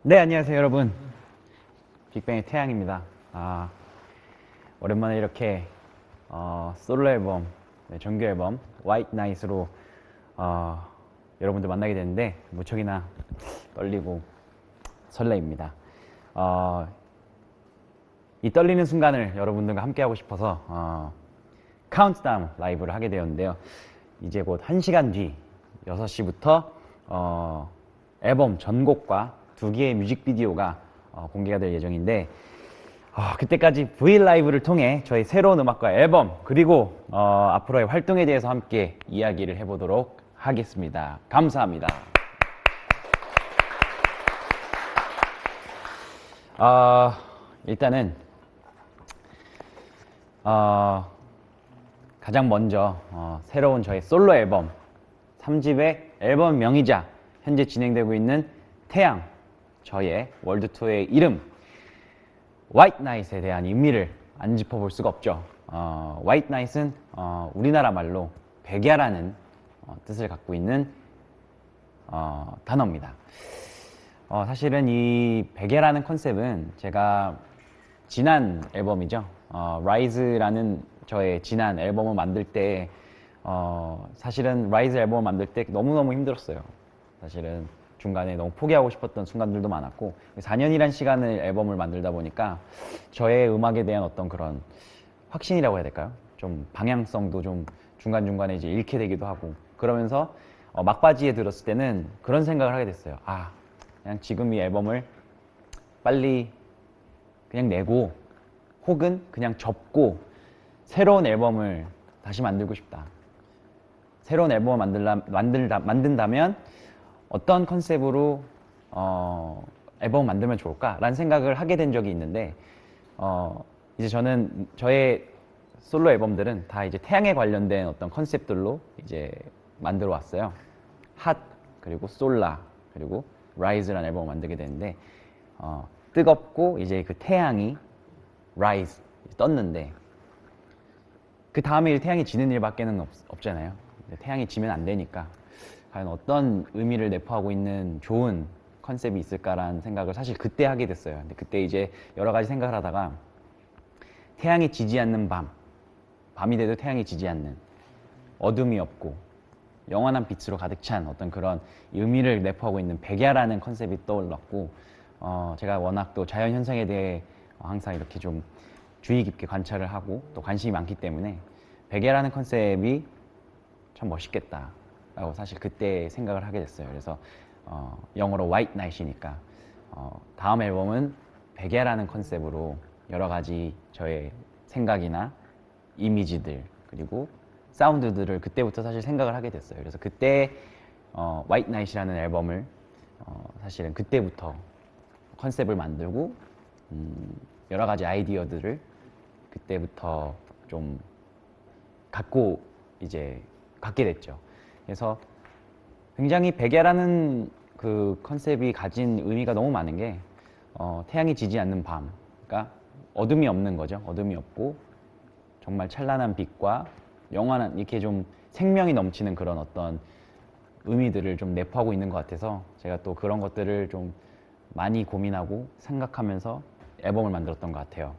네, 안녕하세요, 여러분. 빅뱅의 태양입니다. 오랜만에 이렇게 솔로 앨범, 네, 정규 앨범 White Night으로 여러분들 만나게 됐는데 무척이나 떨리고 설레입니다. 어, 이 떨리는 순간을 여러분들과 함께 하고 싶어서 카운트다운 라이브를 하게 되었는데요. 이제 곧 1시간 뒤 6시부터 앨범 전곡과 2개의 뮤직비디오가 공개가 될 예정인데 그때까지 브이라이브를 통해 저희 새로운 음악과 앨범 그리고 앞으로의 활동에 대해서 함께 이야기를 해보도록 하겠습니다. 감사합니다. 일단은 가장 먼저 새로운 저희 솔로 앨범 3집의 앨범명이자 현재 진행되고 있는 태양, 저의 월드 투어의 이름 White Night에 대한 의미를 안 짚어볼 수가 없죠. White Night은 우리나라 말로 백야라는 뜻을 갖고 있는 단어입니다. 사실은 이 백야라는 컨셉은 제가 지난 앨범이죠. Rise라는 저의 지난 앨범을 만들 때 사실은 Rise 앨범을 만들 때 너무너무 힘들었어요. 사실은 중간에 너무 포기하고 싶었던 순간들도 많았고 4년이란 시간을 앨범을 만들다 보니까 저의 음악에 대한 어떤 그런 확신이라고 해야 될까요? 좀 방향성도 좀 중간중간에 이제 잃게 되기도 하고 그러면서 막바지에 들었을 때는 그런 생각을 하게 됐어요. 그냥 지금 이 앨범을 빨리 그냥 내고 혹은 그냥 접고 새로운 앨범을 다시 만들고 싶다. 새로운 앨범을 만든다면 어떤 컨셉으로 앨범을 만들면 좋을까? 라는 생각을 하게 된 적이 있는데 이제 저는 저의 솔로 앨범들은 다 이제 태양에 관련된 어떤 컨셉들로 이제 만들어 왔어요. 핫, 그리고 솔라, 그리고 라이즈라는 앨범을 만들게 되는데 뜨겁고 이제 그 태양이 라이즈 떴는데 그 다음에 태양이 지는 일밖에는 없잖아요. 태양이 지면 안 되니까 과연 어떤 의미를 내포하고 있는 좋은 컨셉이 있을까라는 생각을 사실 그때 하게 됐어요. 근데 그때 이제 여러 가지 생각을 하다가 태양이 지지 않는 밤이 돼도 태양이 지지 않는 어둠이 없고 영원한 빛으로 가득 찬 어떤 그런 의미를 내포하고 있는 백야라는 컨셉이 떠올랐고 제가 워낙 또 자연 현상에 대해 항상 이렇게 좀 주의 깊게 관찰을 하고 또 관심이 많기 때문에 백야라는 컨셉이 참 멋있겠다 라고 사실 그때 생각을 하게 됐어요. 그래서 영어로 White Night이니까 다음 앨범은 백야라는 컨셉으로 여러 가지 저의 생각이나 이미지들 그리고 사운드들을 그때부터 사실 생각을 하게 됐어요. 그래서 그때 White Night이라는 앨범을 사실은 그때부터 컨셉을 만들고 여러 가지 아이디어들을 그때부터 좀 갖게 됐죠. 그래서 굉장히 백야라는 그 컨셉이 가진 의미가 너무 많은 게 태양이 지지 않는 밤, 그러니까 어둠이 없는 거죠. 어둠이 없고 정말 찬란한 빛과 영원한 이렇게 좀 생명이 넘치는 그런 어떤 의미들을 좀 내포하고 있는 것 같아서 제가 또 그런 것들을 좀 많이 고민하고 생각하면서 앨범을 만들었던 것 같아요.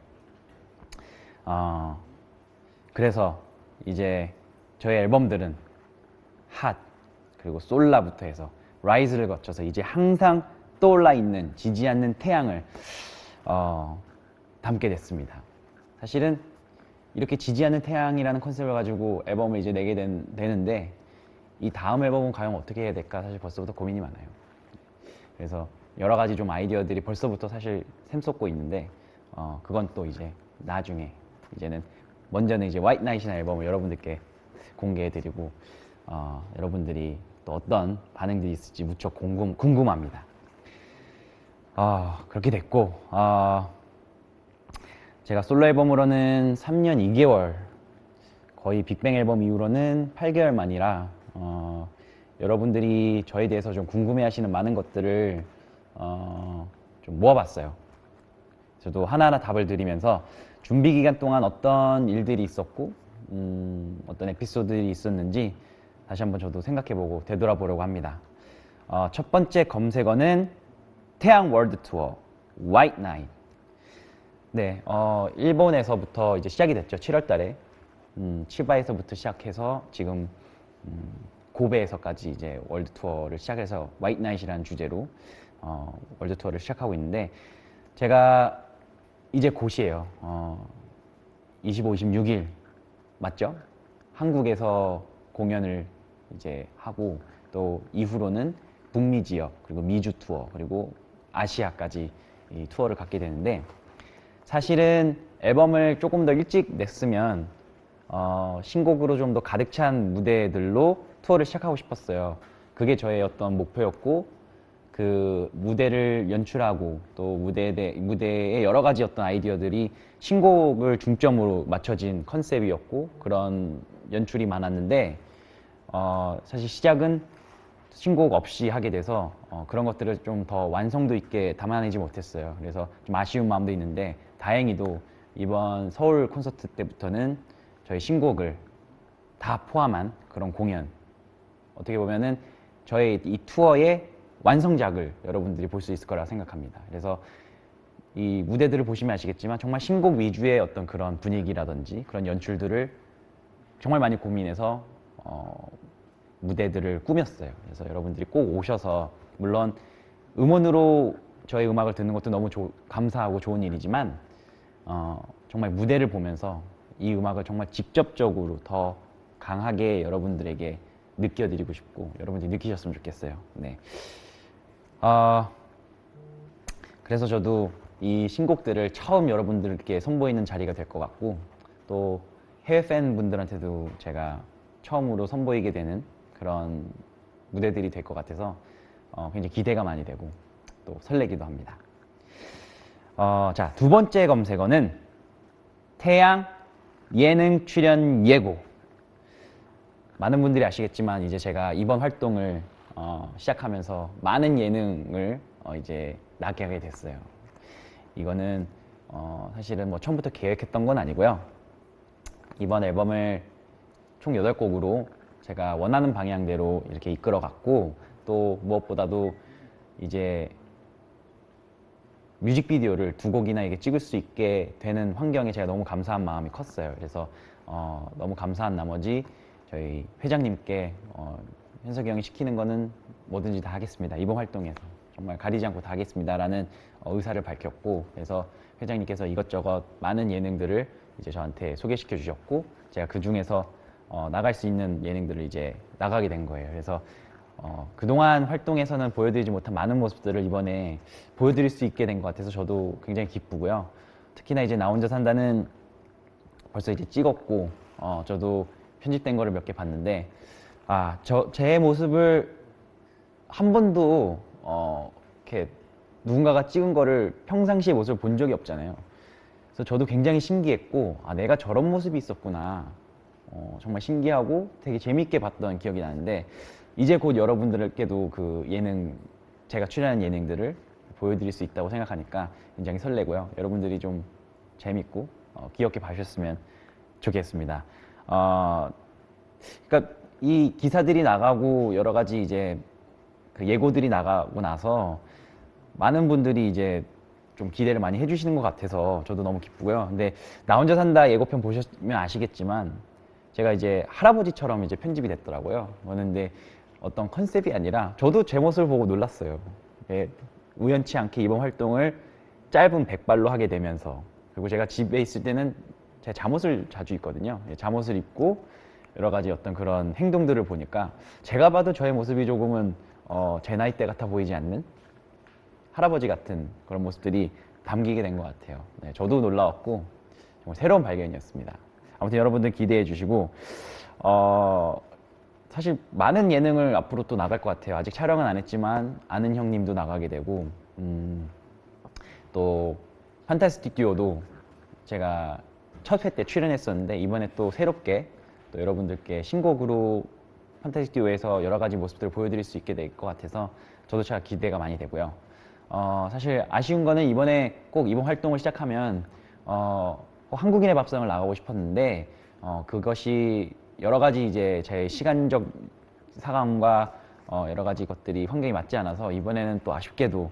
그래서 이제 저의 앨범들은 핫 그리고 솔라부터 해서 라이즈를 거쳐서 이제 항상 떠올라 있는 지지 않는 태양을 담게 됐습니다. 사실은 이렇게 지지 않는 태양이라는 컨셉을 가지고 앨범을 이제 내게 되는데 이 다음 앨범은 과연 어떻게 해야 될까 사실 벌써부터 고민이 많아요. 그래서 여러 가지 좀 아이디어들이 벌써부터 사실 샘솟고 있는데 그건 또 이제 나중에 이제는 먼저는 이제 White Night이라는 앨범을 여러분들께 공개해드리고 여러분들이 또 어떤 반응들이 있을지 무척 궁금합니다. 그렇게 됐고 제가 솔로 앨범으로는 3년 2개월 거의 빅뱅 앨범 이후로는 8개월 만이라 여러분들이 저에 대해서 좀 궁금해하시는 많은 것들을 좀 모아봤어요. 저도 하나하나 답을 드리면서 준비 기간 동안 어떤 일들이 있었고 어떤 에피소드들이 있었는지 다시 한번 저도 생각해보고 되돌아보려고 합니다. 첫 번째 검색어는 태양 월드 투어 White Night. 네, 일본에서부터 이제 시작이 됐죠. 7월 달에. 치바에서부터 시작해서 지금 고베에서까지 이제 월드 투어를 시작해서 White Night이라는 주제로 월드 투어를 시작하고 있는데, 제가 이제 곧이에요. 25, 26일 맞죠? 한국에서 공연을 이제 하고, 또 이후로는 북미 지역, 그리고 미주 투어, 그리고 아시아까지 이 투어를 갖게 되는데, 사실은 앨범을 조금 더 일찍 냈으면 신곡으로 좀 더 가득 찬 무대들로 투어를 시작하고 싶었어요. 그게 저의 어떤 목표였고, 그 무대를 연출하고 또 무대에 여러 가지 어떤 아이디어들이 신곡을 중점으로 맞춰진 컨셉이었고, 그런 연출이 많았는데, 사실 시작은 신곡 없이 하게 돼서 그런 것들을 좀 더 완성도 있게 담아내지 못했어요. 그래서 좀 아쉬운 마음도 있는데, 다행히도 이번 서울 콘서트 때부터는 저희 신곡을 다 포함한 그런 공연, 어떻게 보면은 저의 이 투어의 완성작을 여러분들이 볼 수 있을 거라 생각합니다. 그래서 이 무대들을 보시면 아시겠지만 정말 신곡 위주의 어떤 그런 분위기라든지 그런 연출들을 정말 많이 고민해서 무대들을 꾸몄어요. 그래서 여러분들이 꼭 오셔서, 물론 음원으로 저희 음악을 듣는 것도 너무 감사하고 좋은 일이지만 정말 무대를 보면서 이 음악을 정말 직접적으로 더 강하게 여러분들에게 느껴드리고 싶고, 여러분들이 느끼셨으면 좋겠어요. 네. 그래서 저도 이 신곡들을 처음 여러분들께 선보이는 자리가 될 것 같고, 또 해외 팬분들한테도 제가 처음으로 선보이게 되는 그런 무대들이 될 것 같아서 굉장히 기대가 많이 되고 또 설레기도 합니다. 자, 두 번째 검색어는 태양 예능 출연 예고. 많은 분들이 아시겠지만 이제 제가 이번 활동을 시작하면서 많은 예능을 이제 나게 하게 됐어요. 이거는 사실은 뭐 처음부터 계획했던 건 아니고요. 이번 앨범을 총 8곡으로 제가 원하는 방향대로 이렇게 이끌어갔고, 또 무엇보다도 이제 뮤직비디오를 2곡이나 이게 찍을 수 있게 되는 환경에 제가 너무 감사한 마음이 컸어요. 그래서 너무 감사한 나머지 저희 회장님께 현석이 형이 시키는 거는 뭐든지 다 하겠습니다. 이번 활동에서 정말 가리지 않고 다 하겠습니다라는 의사를 밝혔고, 그래서 회장님께서 이것저것 많은 예능들을 이제 저한테 소개시켜 주셨고, 제가 그 중에서 나갈 수 있는 예능들을 이제 나가게 된 거예요. 그래서 그동안 활동에서는 보여드리지 못한 많은 모습들을 이번에 보여드릴 수 있게 된 것 같아서 저도 굉장히 기쁘고요. 특히나 이제 나 혼자 산다는 벌써 이제 찍었고, 저도 편집된 거를 몇 개 봤는데, 제 모습을 한 번도 이렇게 누군가가 찍은 거를 평상시의 모습을 본 적이 없잖아요. 그래서 저도 굉장히 신기했고, 내가 저런 모습이 있었구나. 정말 신기하고 되게 재밌게 봤던 기억이 나는데, 이제 곧 여러분들께도 그 예능, 제가 출연한 예능들을 보여드릴 수 있다고 생각하니까 굉장히 설레고요. 여러분들이 좀 재밌고 귀엽게 봐주셨으면 좋겠습니다. 그러니까 이 기사들이 나가고 여러 가지 이제 그 예고들이 나가고 나서 많은 분들이 이제 좀 기대를 많이 해주시는 것 같아서 저도 너무 기쁘고요. 근데 나 혼자 산다 예고편 보셨으면 아시겠지만 제가 이제 할아버지처럼 이제 편집이 됐더라고요. 그런데 어떤 컨셉이 아니라 저도 제 모습을 보고 놀랐어요. 우연치 않게 이번 활동을 짧은 백발로 하게 되면서, 그리고 제가 집에 있을 때는 제 잠옷을 자주 입거든요. 잠옷을 입고 여러 가지 어떤 그런 행동들을 보니까 제가 봐도 저의 모습이 조금은 제 나이대 같아 보이지 않는 할아버지 같은 그런 모습들이 담기게 된 것 같아요. 네, 저도 놀라웠고 정말 새로운 발견이었습니다. 아무튼 여러분들 기대해 주시고, 사실 많은 예능을 앞으로 또 나갈 것 같아요. 아직 촬영은 안 했지만 아는 형님도 나가게 되고, 또 판타스틱 듀오도 제가 첫 회 때 출연했었는데 이번에 또 새롭게 또 여러분들께 신곡으로 판타스틱 듀오에서 여러 가지 모습들을 보여드릴 수 있게 될 것 같아서 저도 제가 기대가 많이 되고요. 사실 아쉬운 거는 이번에 꼭 이번 활동을 시작하면 한국인의 밥상을 나가고 싶었는데, 그것이 여러 가지 이제 제 시간적 사감과 여러 가지 것들이 환경이 맞지 않아서 이번에는 또 아쉽게도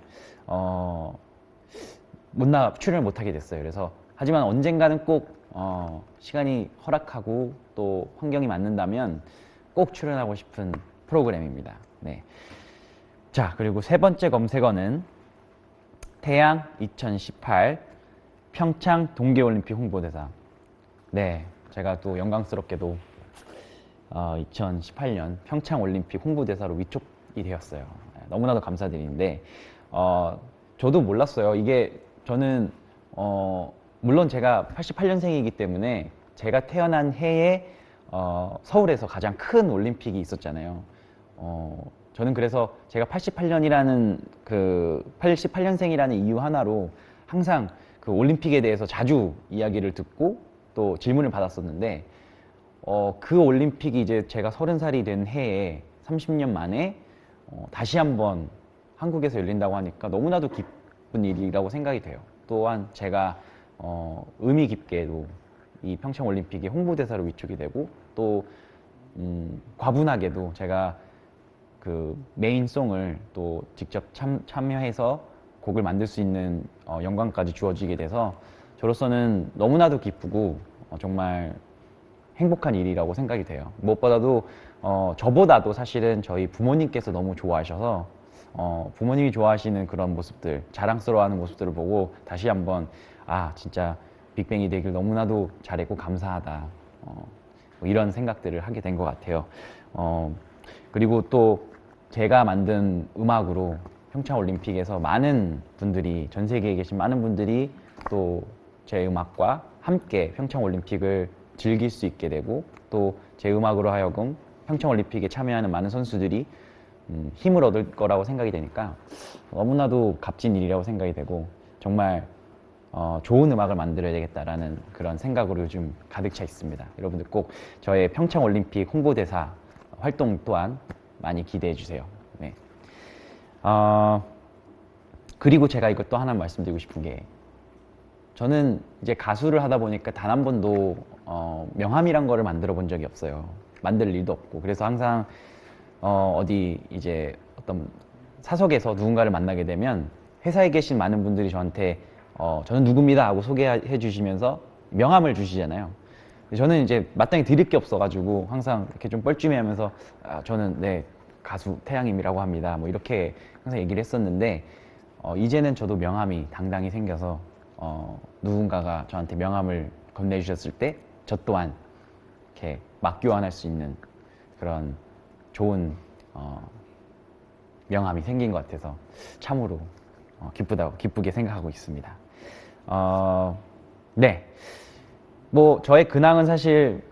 출연을 못하게 됐어요. 그래서 하지만 언젠가는 꼭 시간이 허락하고 또 환경이 맞는다면 꼭 출연하고 싶은 프로그램입니다. 네. 자, 그리고 세 번째 검색어는 태양 2018 평창 동계올림픽 홍보대사. 네, 제가 또 영광스럽게도 2018년 평창올림픽 홍보대사로 위촉이 되었어요. 너무나도 감사드리는데 저도 몰랐어요. 이게 저는 물론 제가 88년생이기 때문에 제가 태어난 해에 서울에서 가장 큰 올림픽이 있었잖아요. 저는 그래서 제가 88년이라는 88년생이라는 이유 하나로 항상 그 올림픽에 대해서 자주 이야기를 듣고 또 질문을 받았었는데 그 올림픽이 이제 제가 30살이 된 해에 30년 만에 다시 한번 한국에서 열린다고 하니까 너무나도 기쁜 일이라고 생각이 돼요. 또한 제가 의미 깊게도 이 평창올림픽의 홍보대사로 위촉이 되고 또 과분하게도 제가 그 메인송을 또 직접 참여해서 곡을 만들 수 있는 영광까지 주어지게 돼서 저로서는 너무나도 기쁘고 정말 행복한 일이라고 생각이 돼요. 무엇보다도 저보다도 사실은 저희 부모님께서 너무 좋아하셔서 부모님이 좋아하시는 그런 모습들, 자랑스러워하는 모습들을 보고 다시 한번 진짜 빅뱅이 되길 너무나도 잘했고 감사하다, 뭐 이런 생각들을 하게 된 것 같아요. 그리고 또 제가 만든 음악으로 평창올림픽에서 많은 분들이, 전 세계에 계신 많은 분들이 또 제 음악과 함께 평창올림픽을 즐길 수 있게 되고 또 제 음악으로 하여금 평창올림픽에 참여하는 많은 선수들이 힘을 얻을 거라고 생각이 되니까 너무나도 값진 일이라고 생각이 되고 정말 좋은 음악을 만들어야 되겠다라는 그런 생각으로 요즘 가득 차 있습니다. 여러분들 꼭 저의 평창올림픽 홍보대사 활동 또한 많이 기대해 주세요. 네. 그리고 제가 이것 또 하나 말씀드리고 싶은 게 저는 이제 가수를 하다 보니까 단 한 번도 명함이란 거를 만들어 본 적이 없어요. 만들 일도 없고 그래서 항상 어디 이제 어떤 사석에서 누군가를 만나게 되면 회사에 계신 많은 분들이 저한테 저는 누굽니다 하고 소개해 주시면서 명함을 주시잖아요. 저는 이제 마땅히 드릴 게 없어가지고 항상 이렇게 좀 뻘쭘해하면서 저는 네 가수 태양임이라고 합니다. 뭐 이렇게 항상 얘기를 했었는데 이제는 저도 명함이 당당히 생겨서 누군가가 저한테 명함을 건네주셨을 때 저 또한 이렇게 막 교환할 수 있는 그런 좋은 명함이 생긴 것 같아서 참으로 기쁘게 생각하고 있습니다. 네, 뭐 저의 근황은 사실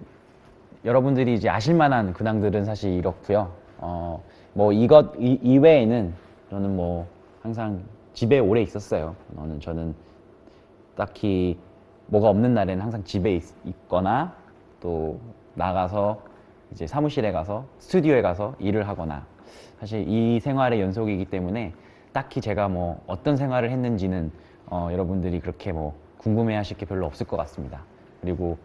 여러분들이 이제 아실만한 근황들은 사실 이렇고요. 뭐 이것 이외에는 저는 뭐 항상 집에 오래 있었어요. 저는 딱히 뭐가 없는 날에는 항상 집에 있거나 또 나가서 이제 사무실에 가서 스튜디오에 가서 일을 하거나 사실 이 생활의 연속이기 때문에 딱히 제가 뭐 어떤 생활을 했는지는 여러분들이 그렇게 뭐 궁금해 하실 게 별로 없을 것 같습니다. 그리고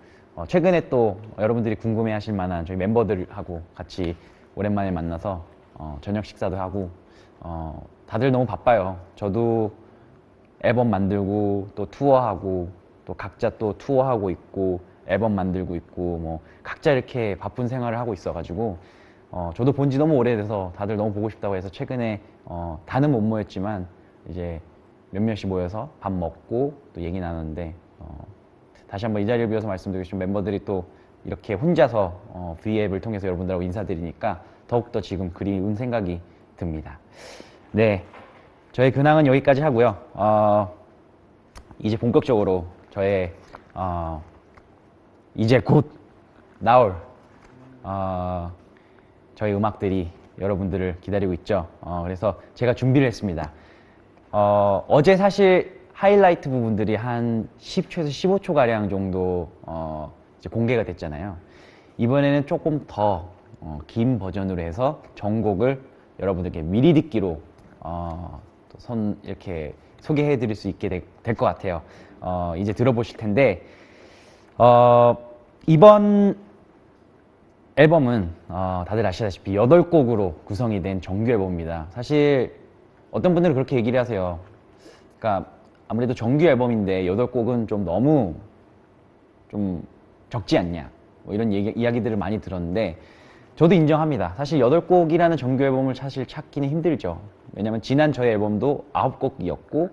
최근에 또 여러분들이 궁금해 하실 만한 저희 멤버들하고 같이 오랜만에 만나서 저녁 식사도 하고 다들 너무 바빠요. 저도 앨범 만들고 또 투어하고 또 각자 또 투어하고 있고 앨범 만들고 있고 뭐 각자 이렇게 바쁜 생활을 하고 있어가지고 저도 본 지 너무 오래돼서 다들 너무 보고 싶다고 해서 최근에 다는 못 모였지만 이제 몇몇이 모여서 밥 먹고 또 얘기 나눴는데 다시 한번 이 자리를 빌어서 말씀드리고 싶은 멤버들이 또 이렇게 혼자서 V앱을 통해서 여러분들하고 인사드리니까 더욱더 지금 그리운 생각이 듭니다. 네, 저의 근황은 여기까지 하고요. 이제 본격적으로 저의 이제 곧 나올 저희 음악들이 여러분들을 기다리고 있죠. 그래서 제가 준비를 했습니다. 어제 사실 하이라이트 부분들이 한 10초에서 15초 가량 정도 이제 공개가 됐잖아요. 이번에는 조금 더 긴 버전으로 해서 전곡을 여러분들께 미리 듣기로 이렇게 소개해 드릴 수 있게 될 것 같아요. 이제 들어보실 텐데 이번 앨범은 다들 아시다시피 8곡으로 구성이 된 정규 앨범입니다. 사실 어떤 분들은 그렇게 얘기를 하세요. 그러니까 아무래도 정규 앨범인데 8곡은 좀 너무 좀 적지 않냐, 뭐 이런 이야기들을 많이 들었는데 저도 인정합니다. 사실 8곡이라는 정규 앨범을 사실 찾기는 힘들죠. 왜냐면 지난 저희 앨범도 9곡이었고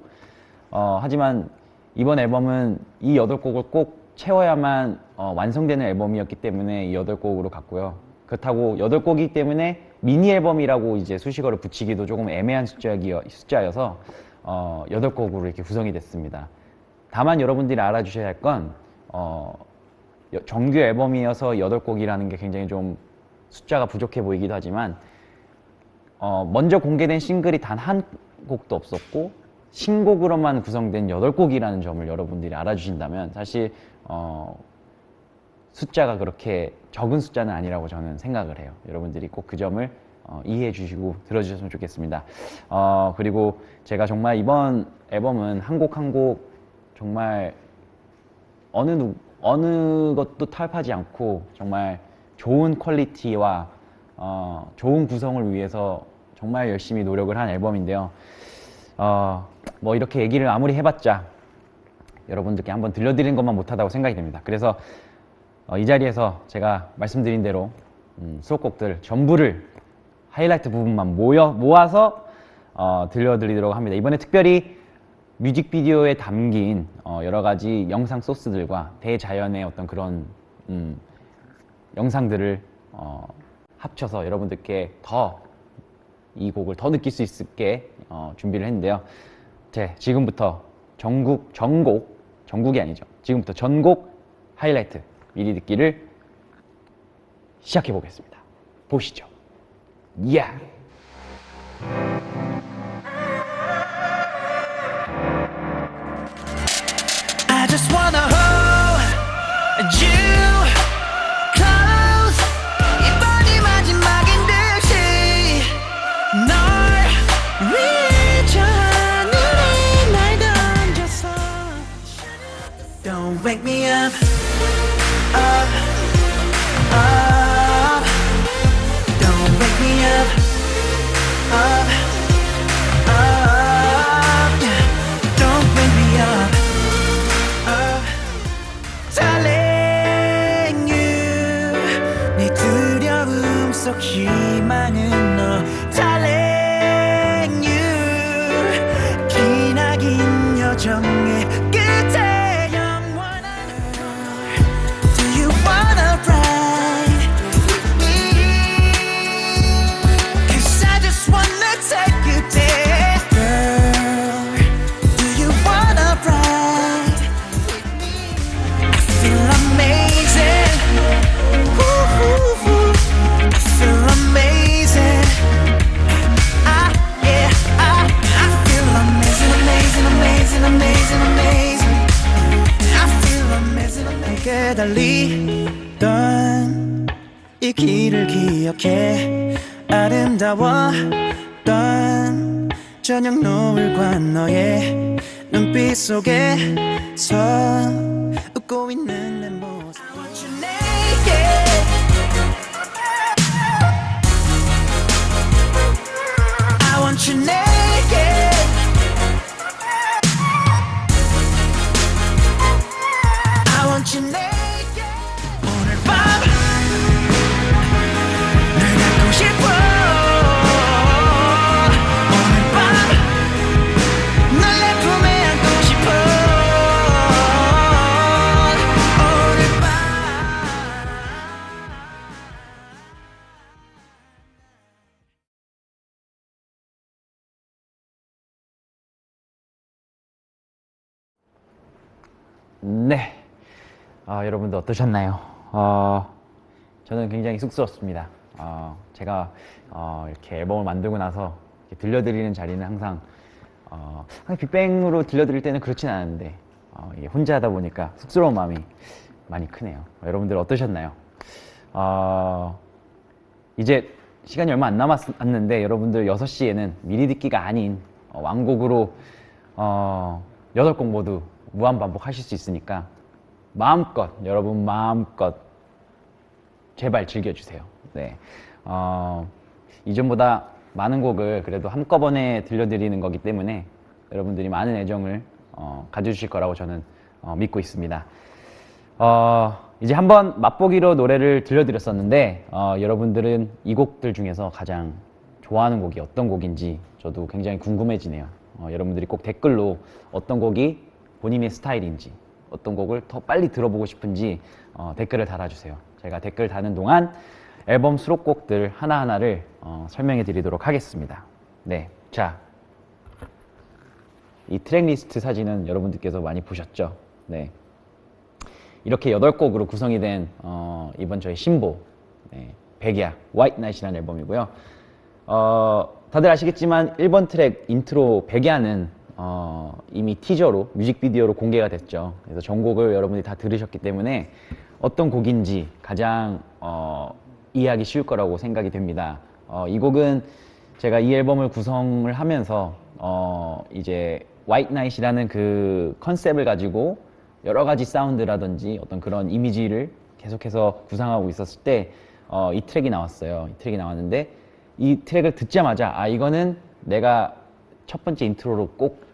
하지만 이번 앨범은 이 8곡을 꼭 채워야만 완성되는 앨범이었기 때문에 이 8곡으로 갔고요. 그렇다고 8곡이기 때문에 미니 앨범이라고 이제 수식어를 붙이기도 조금 애매한 숫자여서 8곡으로 이렇게 구성이 됐습니다. 다만 여러분들이 알아주셔야 할 건 정규 앨범이어서 8곡이라는 게 굉장히 좀 숫자가 부족해 보이기도 하지만 먼저 공개된 싱글이 단 한 곡도 없었고 신곡으로만 구성된 8곡이라는 점을 여러분들이 알아주신다면 사실 숫자가 그렇게 적은 숫자는 아니라고 저는 생각을 해요. 여러분들이 꼭 그 점을 이해해 주시고 들어주셨으면 좋겠습니다. 그리고 제가 정말 이번 앨범은 한 곡 한 곡 정말 어느 것도 타협하지 않고 정말 좋은 퀄리티와 좋은 구성을 위해서 정말 열심히 노력을 한 앨범인데요. 뭐 이렇게 얘기를 아무리 해봤자 여러분들께 한번 들려드리는 것만 못하다고 생각이 됩니다. 그래서 이 자리에서 제가 말씀드린 대로 수록곡들 전부를 하이라이트 부분만 모아서 들려드리도록 합니다. 이번에 특별히 뮤직비디오에 담긴 여러 가지 영상 소스들과 대자연의 어떤 그런 영상들을 합쳐서 여러분들께 더 이 곡을 더 느낄 수 있게 준비를 했는데요. 지금부터 전곡이 아니죠. 지금부터 전곡 하이라이트 미리 듣기를 시작해 보겠습니다. 보시죠. Yeah. I just wanna hold you close. 이번이 마지막인 듯이 널 위해 저 하늘에 날 던져서 Don't wake me up, up, up. Don't wake me up, up, up. Don't wake me up. Telling you 내 두려움 속 희망은 너 Telling you 기나긴 여정의 끝에 영원한 Do you wanna ride with me? Cause I just wanna take you there, girl. Do you wanna ride? Feel amazing. Ooh, I feel amazing. I feel amazing, amazing, amazing, amazing, amazing. I feel amazing, amazing. 함께 달리던 이 길을 기억해. 아름다웠던 저녁 노을과 너의 눈빛 속에서 웃고 있는 내 모습 I want you naked I want you naked I want you naked 오늘 밤 널 갖고 싶어 오늘 밤 널 내 품에 안고 싶어 오늘 밤 네, 여러분들 어떠셨나요? 저는 굉장히 쑥스럽습니다. 제가 이렇게 앨범을 만들고 나서 이렇게 들려드리는 자리는 항상 빅뱅으로 들려드릴 때는 그렇진 않은데 이게 혼자 하다 보니까 쑥스러운 마음이 많이 크네요. 여러분들 어떠셨나요? 이제 시간이 얼마 안 남았는데 여러분들 6시에는 미리 듣기가 아닌 완곡으로 8곡 모두 무한 반복하실 수 있으니까 마음껏 여러분 마음껏 제발 즐겨주세요. 네. 이전보다 많은 곡을 그래도 한꺼번에 들려드리는 거기 때문에 여러분들이 많은 애정을 가져주실 거라고 저는 믿고 있습니다. 이제 한번 맛보기로 노래를 들려드렸었는데 여러분들은 이 곡들 중에서 가장 좋아하는 곡이 어떤 곡인지 저도 굉장히 궁금해지네요. 여러분들이 꼭 댓글로 어떤 곡이 본인의 스타일인지, 어떤 곡을 더 빨리 들어보고 싶은지 댓글을 달아주세요. 제가 댓글 다는 동안 앨범 수록곡들 하나하나를 설명해 드리도록 하겠습니다. 네, 자, 이 트랙리스트 사진은 여러분들께서 많이 보셨죠? 네, 이렇게 8곡으로 구성이 된 이번 저희 신보 백야 White Night이라는 앨범이고요. 다들 아시겠지만 1번 트랙 인트로 백야는 이미 티저로 뮤직비디오로 공개가 됐죠. 그래서 전곡을 여러분들이 다 들으셨기 때문에 어떤 곡인지 가장 이해하기 쉬울 거라고 생각이 됩니다. 이 곡은 제가 이 앨범을 구성을 하면서 이제 White Night이라는 그 컨셉을 가지고 여러 가지 사운드라든지 어떤 그런 이미지를 계속해서 구상하고 있었을 때 이 트랙이 나왔어요. 이 트랙이 나왔는데 이 트랙을 듣자마자 이거는 내가 첫 번째 인트로로 꼭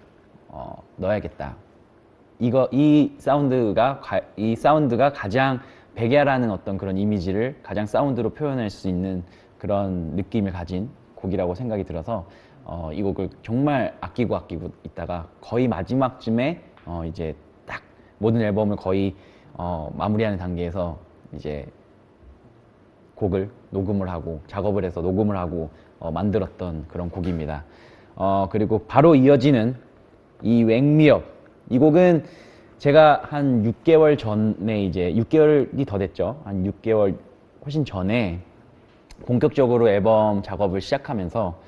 넣어야겠다. 이 사운드가 가장 백야라는 어떤 그런 이미지를 가장 사운드로 표현할 수 있는 그런 느낌을 가진 곡이라고 생각이 들어서 이 곡을 정말 아끼고 있다가 거의 마지막쯤에 이제 딱 모든 앨범을 거의 마무리하는 단계에서 이제 곡을 녹음을 하고 작업을 해서 녹음을 하고 만들었던 그런 곡입니다. 그리고 바로 이어지는 이 웽미업, 이 곡은 제가 한 6개월 전에 이제 6개월이 더 됐죠. 한 6개월 훨씬 전에 본격적으로 앨범 작업을 시작하면서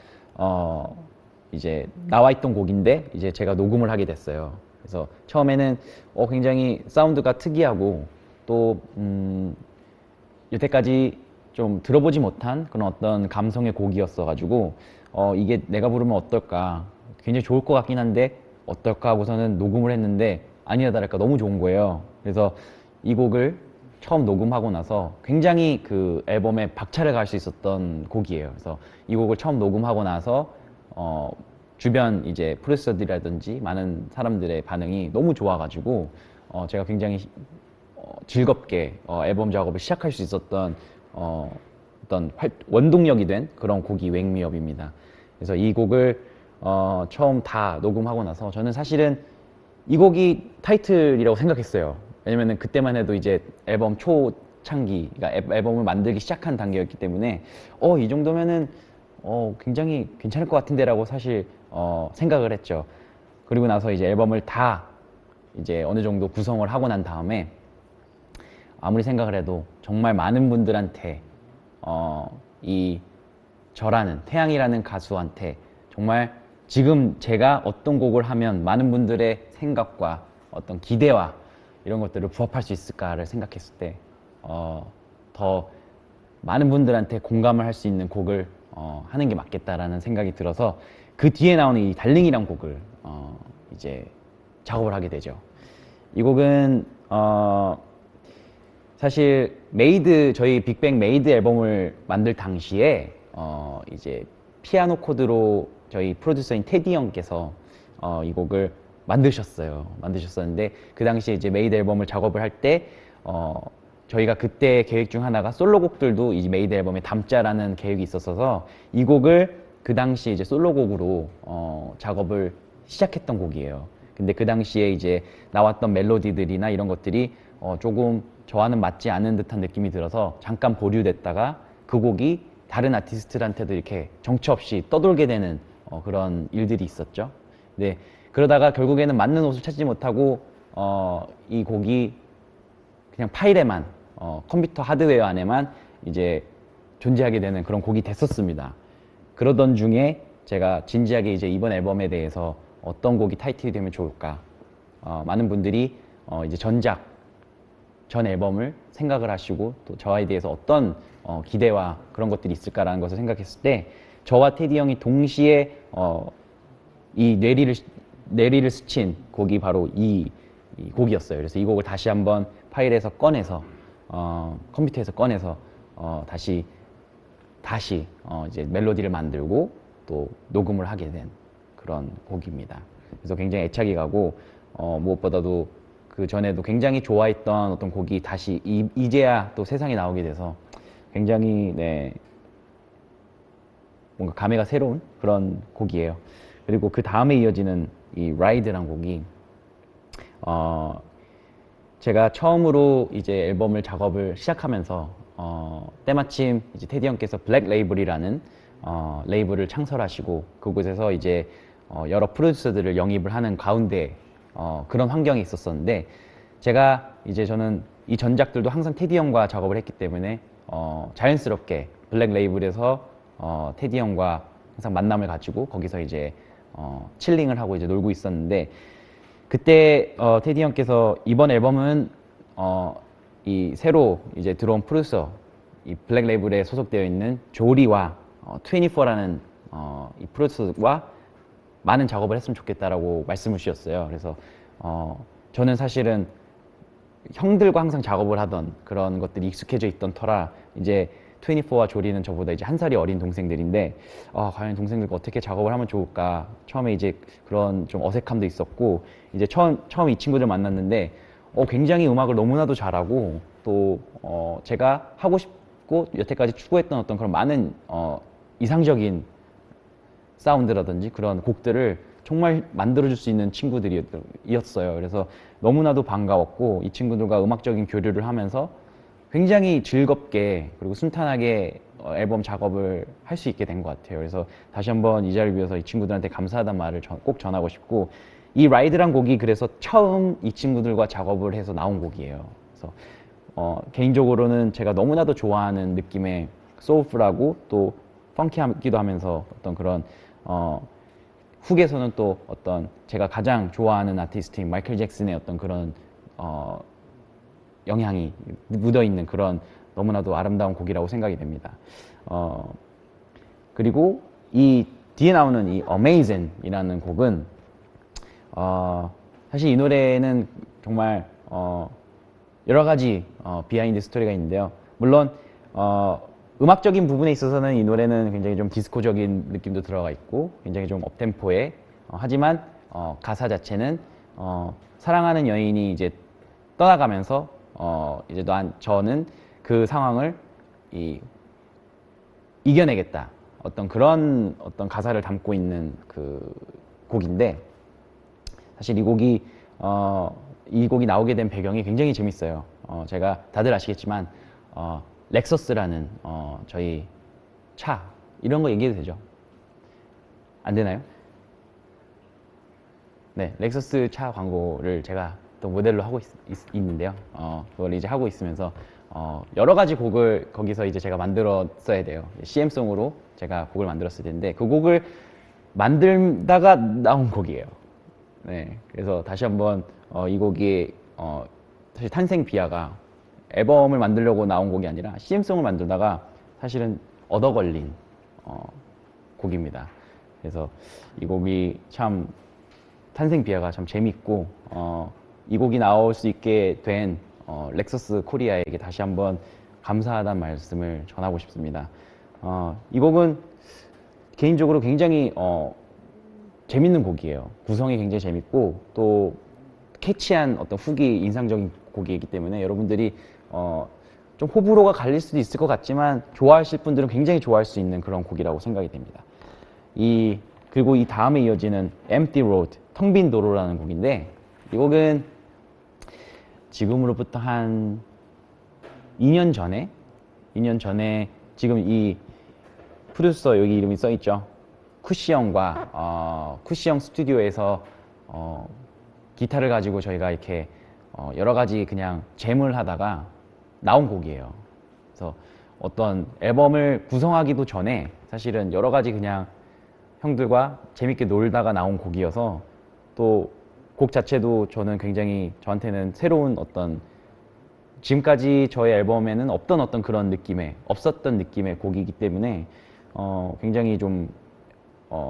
이제 나와 있던 곡인데 이제 제가 녹음을 하게 됐어요. 그래서 처음에는 굉장히 사운드가 특이하고 또 여태까지 좀 들어보지 못한 그런 어떤 감성의 곡이었어 가지고 이게 내가 부르면 어떨까, 굉장히 좋을 것 같긴 한데 어떨까 하고서는 녹음을 했는데 아니나 다를까 너무 좋은 거예요. 그래서 이 곡을 처음 녹음하고 나서 굉장히 그 앨범에 박차를 가할 수 있었던 곡이에요. 그래서 이 곡을 처음 녹음하고 나서 주변 이제 프로듀서들이라든지 많은 사람들의 반응이 너무 좋아가지고 제가 굉장히 즐겁게 앨범 작업을 시작할 수 있었던 어떤 원동력이 된 그런 곡이 웽미업입니다. 그래서 이 곡을 처음 다 녹음하고 나서 저는 사실은 이 곡이 타이틀이라고 생각했어요. 왜냐면은 그때만 해도 이제 앨범 초창기, 그러니까 앨범을 만들기 시작한 단계였기 때문에 이 정도면은 굉장히 괜찮을 것 같은데라고 사실 생각을 했죠. 그리고 나서 이제 앨범을 다 이제 어느 정도 구성을 하고 난 다음에 아무리 생각을 해도 정말 많은 분들한테 이 저라는 태양이라는 가수한테 정말 지금 제가 어떤 곡을 하면 많은 분들의 생각과 어떤 기대와 이런 것들을 부합할 수 있을까를 생각했을 때 더 많은 분들한테 공감을 할 수 있는 곡을 하는 게 맞겠다라는 생각이 들어서 그 뒤에 나오는 이 달링이란 곡을 이제 작업을 하게 되죠. 이 곡은 사실 저희 빅뱅 메이드 앨범을 만들 당시에 이제 피아노 코드로 저희 프로듀서인 테디 형께서 이 곡을 만드셨었는데 그 당시에 이제 메이드 앨범을 작업을 할 때 저희가 그때 계획 중 하나가 솔로곡들도 이 메이드 앨범에 담자라는 계획이 있었어서 이 곡을 그 당시에 이제 솔로곡으로 작업을 시작했던 곡이에요. 근데 그 당시에 이제 나왔던 멜로디들이나 이런 것들이 조금 저와는 맞지 않은 듯한 느낌이 들어서 잠깐 보류됐다가 그 곡이 다른 아티스트한테도 이렇게 정처 없이 떠돌게 되는 그런 일들이 있었죠. 네, 그러다가 결국에는 맞는 옷을 찾지 못하고 이 곡이 그냥 파일에만 컴퓨터 하드웨어 안에만 이제 존재하게 되는 그런 곡이 됐었습니다. 그러던 중에 제가 진지하게 이제 이번 앨범에 대해서 어떤 곡이 타이틀이 되면 좋을까, 많은 분들이 이제 전 앨범을 생각을 하시고 또 저에 대해서 어떤 기대와 그런 것들이 있을까라는 것을 생각했을 때 저와 테디 형이 동시에 이 뇌리를 스친 곡이 바로 이 곡이었어요. 그래서 이 곡을 다시 한번 파일에서 꺼내서 컴퓨터에서 꺼내서 다시 이제 멜로디를 만들고 또 녹음을 하게 된 그런 곡입니다. 그래서 굉장히 애착이 가고 무엇보다도 그 전에도 굉장히 좋아했던 어떤 곡이 다시 이제야 또 세상에 나오게 돼서 굉장히 네, 뭔가 감회가 새로운 그런 곡이에요. 그리고 그 다음에 이어지는 이 라이드란 곡이 제가 처음으로 이제 앨범을 작업을 시작하면서 때마침 이제 테디 형께서 블랙 레이블이라는 레이블을 창설하시고 그곳에서 이제 여러 프로듀서들을 영입을 하는 가운데 그런 환경이 있었었는데 제가 이제 저는 이 전작들도 항상 테디 형과 작업을 했기 때문에 자연스럽게 블랙 레이블에서 테디 형과 항상 만남을 가지고 거기서 이제 칠링을 하고 이제 놀고 있었는데 그때 테디 형께서 이번 앨범은 이 새로 이제 들어온 프로듀서 이 블랙 레이블에 소속되어 있는 조리와 24라는 이 프로듀서와 많은 작업을 했으면 좋겠다라고 말씀을 주셨어요. 그래서 저는 사실은 형들과 항상 작업을 하던 그런 것들이 익숙해져 있던 터라 이제 24와 조리는 저보다 이제 한 살이 어린 동생들인데 과연 동생들과 어떻게 작업을 하면 좋을까 처음에 이제 그런 좀 어색함도 있었고 이제 처음 이 친구들 만났는데 굉장히 음악을 너무나도 잘하고 또 제가 하고 싶고 여태까지 추구했던 어떤 그런 많은 이상적인 사운드라든지 그런 곡들을 정말 만들어줄 수 있는 친구들이었어요. 그래서 너무나도 반가웠고 이 친구들과 음악적인 교류를 하면서 굉장히 즐겁게 그리고 순탄하게 앨범 작업을 할 수 있게 된 것 같아요. 그래서 다시 한번 이 자리를 빌어서 이 친구들한테 감사하다는 말을 꼭 전하고 싶고 이 라이드란 곡이 그래서 처음 이 친구들과 작업을 해서 나온 곡이에요. 그래서 개인적으로는 제가 너무나도 좋아하는 느낌의 소울풀하고 또 펑키하기도 하면서 어떤 그런 훅에서는 또 어떤 제가 가장 좋아하는 아티스트인 마이클 잭슨의 어떤 그런 영향이 묻어있는 그런 너무나도 아름다운 곡이라고 생각이 됩니다. 그리고 이 뒤에 나오는 이 Amazing이라는 곡은 사실 이 노래는 정말 여러 가지 비하인드 스토리가 있는데요. 물론 음악적인 부분에 있어서는 이 노래는 굉장히 좀 디스코적인 느낌도 들어가 있고 굉장히 좀 업템포에 하지만 가사 자체는 사랑하는 여인이 이제 떠나가면서 이제 저는 그 상황을 이겨내겠다 어떤 그런 어떤 가사를 담고 있는 그 곡인데 사실 이 곡이 나오게 된 배경이 굉장히 재밌어요. 제가 다들 아시겠지만 렉서스라는 저희 차 이런 거 얘기해도 되죠? 안 되나요? 네, 렉서스 차 광고를 제가 또 모델로 하고 있는데요. 그걸 이제 하고 있으면서 여러 가지 곡을 거기서 이제 제가 만들었어야 돼요. CM송으로 제가 곡을 만들었을 텐데 그 곡을 만들다가 나온 곡이에요. 네, 그래서 다시 한번 이 곡이 사실 탄생 비하가 앨범을 만들려고 나온 곡이 아니라 CM송을 만들다가 사실은 얻어 걸린 곡입니다. 그래서 이 곡이 참 탄생 비하가 참 재밌고 이 곡이 나올 수 있게 된 렉서스 코리아에게 다시 한번 감사하다는 말씀을 전하고 싶습니다. 이 곡은 개인적으로 굉장히 재밌는 곡이에요. 구성이 굉장히 재밌고 또 캐치한 어떤 훅이 인상적인 곡이기 때문에 여러분들이 좀 호불호가 갈릴 수도 있을 것 같지만 좋아하실 분들은 굉장히 좋아할 수 있는 그런 곡이라고 생각이 됩니다. 그리고 이 다음에 이어지는 Empty Road, 텅 빈 도로라는 곡인데 이 곡은 지금으로부터 한 2년 전에 지금 이 프로듀서 여기 이름이 써있죠. 쿠시 형과 쿠시 형 스튜디오에서 기타를 가지고 저희가 이렇게 여러 가지 그냥 잼을 하다가 나온 곡이에요. 그래서 어떤 앨범을 구성하기도 전에 사실은 여러 가지 그냥 형들과 재밌게 놀다가 나온 곡이어서 또 곡 자체도 저는 굉장히 저한테는 새로운 어떤 지금까지 저의 앨범에는 없던 어떤 그런 없었던 느낌의 곡이기 때문에 굉장히 좀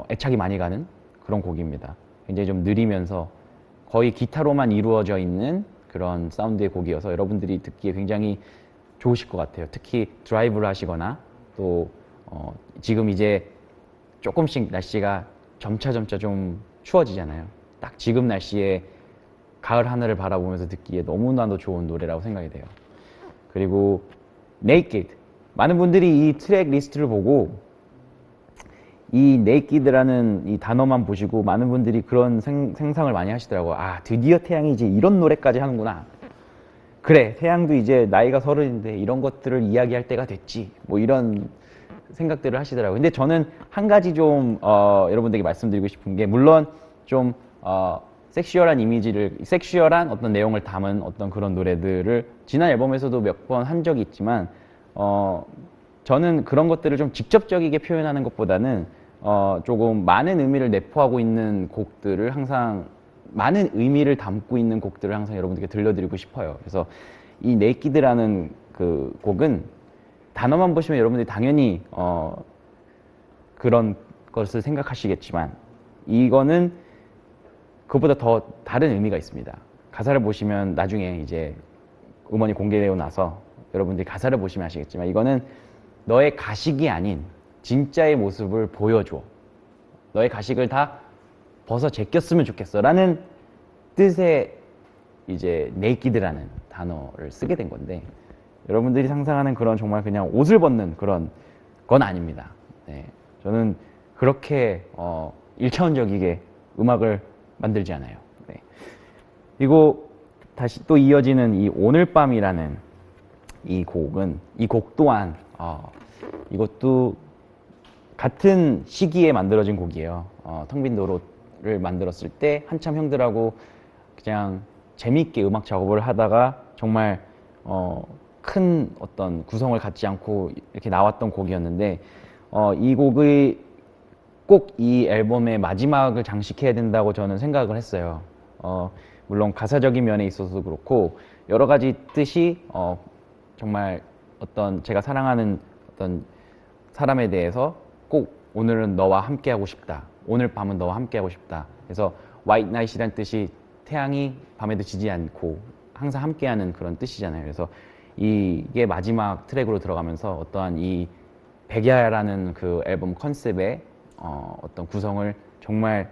애착이 많이 가는 그런 곡입니다. 굉장히 좀 느리면서 거의 기타로만 이루어져 있는 그런 사운드의 곡이어서 여러분들이 듣기에 굉장히 좋으실 것 같아요. 특히 드라이브를 하시거나 또 지금 이제 조금씩 날씨가 점차 좀 추워지잖아요. 딱 지금 날씨에 가을 하늘을 바라보면서 듣기에 너무나도 좋은 노래라고 생각이 돼요. 그리고 Naked. 많은 분들이 이 트랙 리스트를 보고 이 Naked라는 이 단어만 보시고 많은 분들이 그런 생상을 많이 하시더라고요. 아, 드디어 태양이 이제 이런 노래까지 하는구나. 그래, 태양도 이제 나이가 30인데 이런 것들을 이야기할 때가 됐지. 뭐 이런 생각들을 하시더라고요. 근데 저는 한 가지 좀 여러분들에게 말씀드리고 싶은 게, 물론 좀 섹슈얼한 이미지를, 섹슈얼한 어떤 내용을 담은 어떤 그런 노래들을 지난 앨범에서도 몇 번 한 적이 있지만 저는 그런 것들을 좀 직접적이게 표현하는 것보다는 조금 많은 의미를 내포하고 있는 곡들을 항상, 많은 의미를 담고 있는 곡들을 항상 여러분들께 들려드리고 싶어요. 그래서 이 네이키드라는 그 곡은 단어만 보시면 여러분들이 당연히 그런 것을 생각하시겠지만, 이거는 그것보다 더 다른 의미가 있습니다. 가사를 보시면 나중에 이제 음원이 공개되고 나서 여러분들이 가사를 보시면 아시겠지만, 이거는 너의 가식이 아닌 진짜의 모습을 보여줘. 너의 가식을 다 벗어 제꼈으면 좋겠어. 라는 뜻의 이제 네이키드라는 단어를 쓰게 된 건데, 여러분들이 상상하는 그런 정말 그냥 옷을 벗는 그런 건 아닙니다. 네. 저는 그렇게 1차원적이게 음악을 만들지 않아요. 네. 그리고 다시 또 이어지는 이 오늘 밤이라는 이 곡은, 이 곡 또한 이것도 같은 시기에 만들어진 곡이에요. 텅 빈 도로를 만들었을 때 한참 형들하고 그냥 재미있게 음악 작업을 하다가 정말 큰 어떤 구성을 갖지 않고 이렇게 나왔던 곡이었는데, 이 곡이 꼭 이 앨범의 마지막을 장식해야 된다고 저는 생각을 했어요. 물론 가사적인 면에 있어서도 그렇고 여러 가지 뜻이 정말 어떤 제가 사랑하는 어떤 사람에 대해서 꼭 오늘은 너와 함께 하고 싶다. 오늘 밤은 너와 함께 하고 싶다. 그래서 White Night이란 뜻이 태양이 밤에도 지지 않고 항상 함께하는 그런 뜻이잖아요. 그래서 이게 마지막 트랙으로 들어가면서 어떠한 이 백야라는 그 앨범 컨셉의 어떤 구성을 정말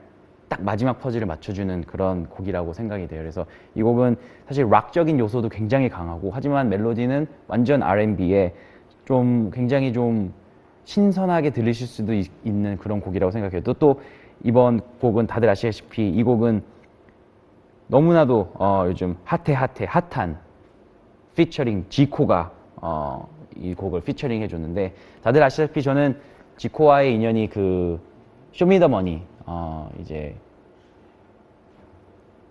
딱 마지막 퍼즐을 맞춰주는 그런 곡이라고 생각이 돼요. 그래서 이 곡은 사실 락적인 요소도 굉장히 강하고, 하지만 멜로디는 완전 R&B에 좀 굉장히 좀 신선하게 들리실 수도 있는 그런 곡이라고 생각해요. 또 이번 곡은 다들 아시다시피 이 곡은 너무나도 요즘 핫한 피처링 지코가 이 곡을 피처링 해줬는데, 다들 아시다시피 저는 지코와의 인연이 그 쇼미더머니 이제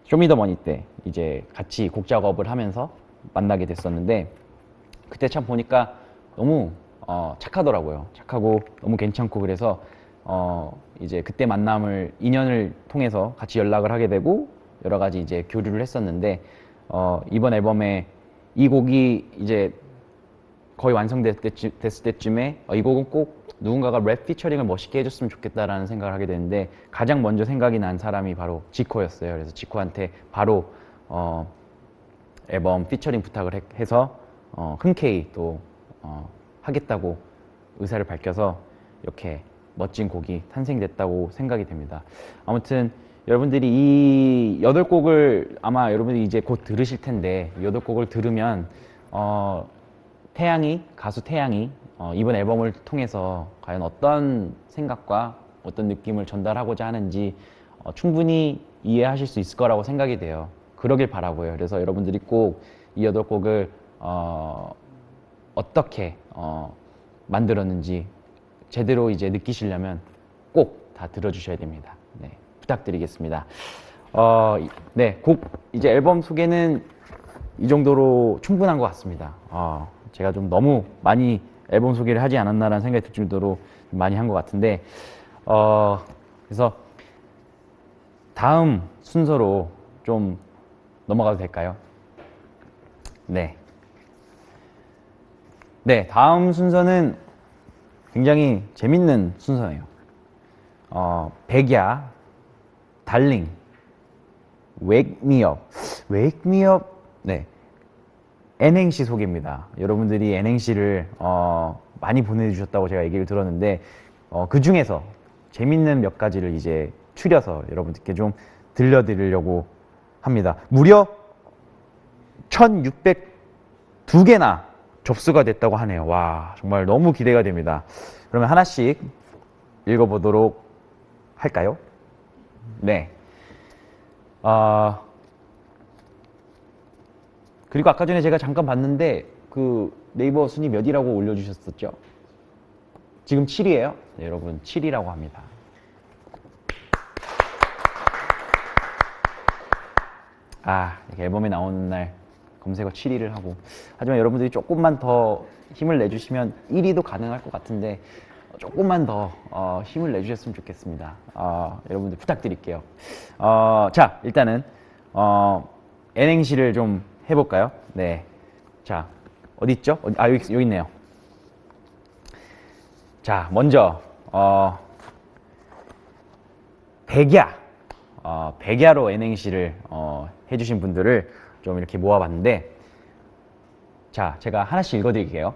쇼미더머니 때 이제 같이 곡 작업을 하면서 만나게 됐었는데, 그때 참 보니까 너무 착하더라고요. 착하고 너무 괜찮고, 그래서 이제 그때 만남을 인연을 통해서 같이 연락을 하게 되고 여러 가지 이제 교류를 했었는데, 이번 앨범에 이 곡이 이제 거의 완성됐을 때쯤에 이 곡은 꼭 누군가가 랩 피처링을 멋있게 해줬으면 좋겠다라는 생각을 하게 됐는데, 가장 먼저 생각이 난 사람이 바로 지코였어요. 그래서 지코한테 바로 앨범 피처링 부탁을 해서 흔쾌히 또 하겠다고 의사를 밝혀서 이렇게 멋진 곡이 탄생됐다고 생각이 됩니다. 아무튼 여러분들이 이 8곡을 아마 여러분들이 이제 곧 들으실 텐데, 8곡을 들으면 가수 태양이 이번 앨범을 통해서 과연 어떤 생각과 어떤 느낌을 전달하고자 하는지 충분히 이해하실 수 있을 거라고 생각이 돼요. 그러길 바라고요. 그래서 여러분들이 꼭 이 8곡을 어떻게 만들었는지 제대로 이제 느끼시려면 꼭 다 들어주셔야 됩니다. 네, 부탁드리겠습니다. 네, 곡 이제 앨범 소개는 이 정도로 충분한 것 같습니다. 제가 좀 너무 많이 앨범 소개를 하지 않았나라는 생각이 들 정도로 많이 한 것 같은데, 그래서 다음 순서로 좀 넘어가도 될까요? 네. 네, 다음 순서는 굉장히 재밌는 순서예요. 백야, 달링, Wake Me Up. Wake Me Up. 네. N행시 소개입니다. 여러분들이 N행시를 많이 보내주셨다고 제가 얘기를 들었는데 그 중에서 재밌는 몇 가지를 이제 추려서 여러분들께 좀 들려드리려고 합니다. 무려 1602개나 접수가 됐다고 하네요. 와, 정말 너무 기대가 됩니다. 그러면 하나씩 읽어보도록 할까요? 네. 그리고 아까 전에 제가 잠깐 봤는데 그 네이버 순위 몇이라고 올려주셨었죠? 지금 7이에요? 네, 여러분 7이라고 합니다. 이렇게 앨범에 나오는 날 검색어 7위를 하고, 하지만 여러분들이 조금만 더 힘을 내주시면 1위도 가능할 것 같은데 조금만 더 힘을 내주셨으면 좋겠습니다. 여러분들 부탁드릴게요. 자, 일단은 N행시를 좀 해볼까요? 네. 자, 어디 있죠? 여기 있네요. 자, 먼저 백야. 백야로 N행시를 해주신 분들을 좀 이렇게 모아봤는데, 자, 제가 하나씩 읽어드릴게요.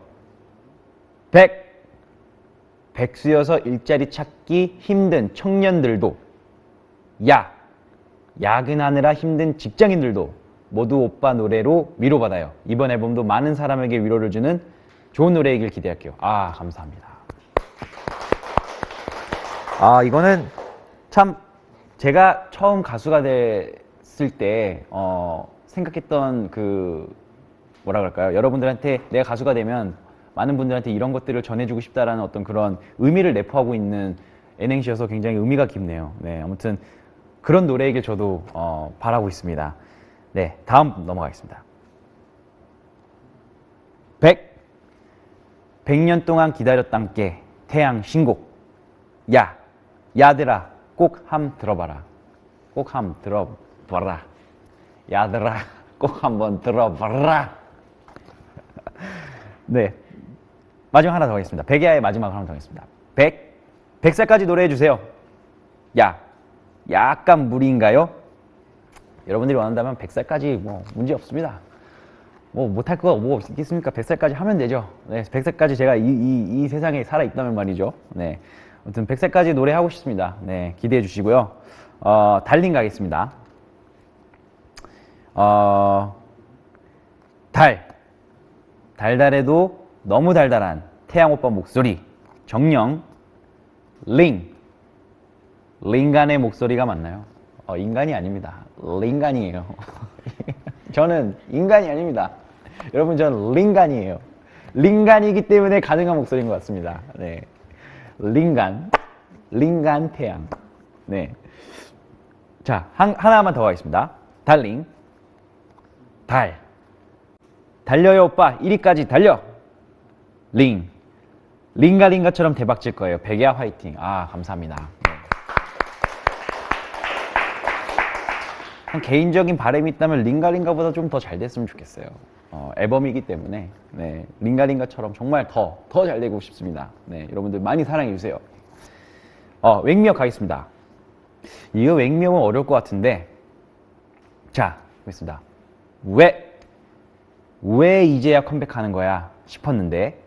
백수여서 일자리 찾기 힘든 청년들도, 야근하느라 힘든 직장인들도 모두 오빠 노래로 위로받아요. 이번 앨범도 많은 사람에게 위로를 주는 좋은 노래이길 기대할게요. 감사합니다. 이거는 참 제가 처음 가수가 됐을 때 생각했던 뭐라 그럴까요? 여러분들한테 내가 가수가 되면 많은 분들한테 이런 것들을 전해주고 싶다라는 어떤 그런 의미를 내포하고 있는 N행시여서 굉장히 의미가 깊네요. 네, 아무튼 그런 노래이길 저도 바라고 있습니다. 네, 다음 넘어가겠습니다. 100년 동안 기다렸단께 태양 신곡. 야들아 꼭 함 들어봐라. 꼭 함 들어봐라. 야들아 꼭 한번 들어봐라. 네, 마지막 하나 더 하겠습니다. 백야의 마지막 하나 더 하겠습니다. 100살까지 노래해주세요. 약간 무리인가요? 여러분들이 원한다면 100살까지 뭐 문제 없습니다. 뭐 못할 거 뭐 있겠습니까? 100살까지 하면 되죠. 네, 100살까지 제가 이 세상에 살아있다면 말이죠. 네, 아무튼 100살까지 노래하고 싶습니다. 네, 기대해 주시고요. 달링 가겠습니다. 달달해도 너무 달달한 태양 오빠 목소리. 정령. 링간의 목소리가 맞나요? 인간이 아닙니다. 링간이에요. 저는 인간이 아닙니다. 여러분, 저는 링간이에요. 링간이기 때문에 가능한 목소리인 것 같습니다. 네, 링간 태양. 네, 자, 하나만 더 하겠습니다. 달링. 달려요 오빠 1위까지 달려. 링가링가처럼 대박칠 거예요. 백야 화이팅. 감사합니다. 개인적인 바람이 있다면 링가링가보다 좀 더 잘 됐으면 좋겠어요. 앨범이기 때문에 네, 링가링가처럼 정말 더 잘 되고 싶습니다. 네, 여러분들 많이 사랑해 주세요. 웽미역 가겠습니다. 이거 웽미역은 어려울 것 같은데, 자, 보겠습니다. 왜 이제야 컴백하는 거야 싶었는데,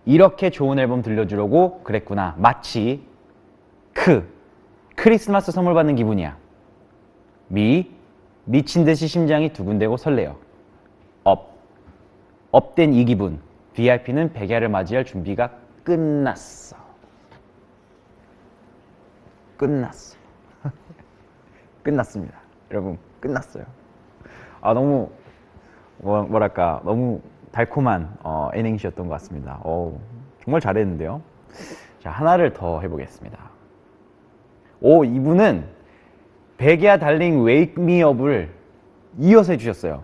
이렇게 좋은 앨범 들려주려고 그랬구나. 마치 크리스마스 선물 받는 기분이야. 미친 듯이 심장이 두근대고 설레요. 업된 이 기분. VIP는 백야를 맞이할 준비가 끝났어. 끝났습니다. 여러분, 끝났어요. 너무 뭐랄까, 너무 달콤한 N행시였던 것 같습니다. 정말 잘했는데요. 자, 하나를 더 해보겠습니다. 이분은 백야 달링 웨이크 미 업을 이어서 해주셨어요.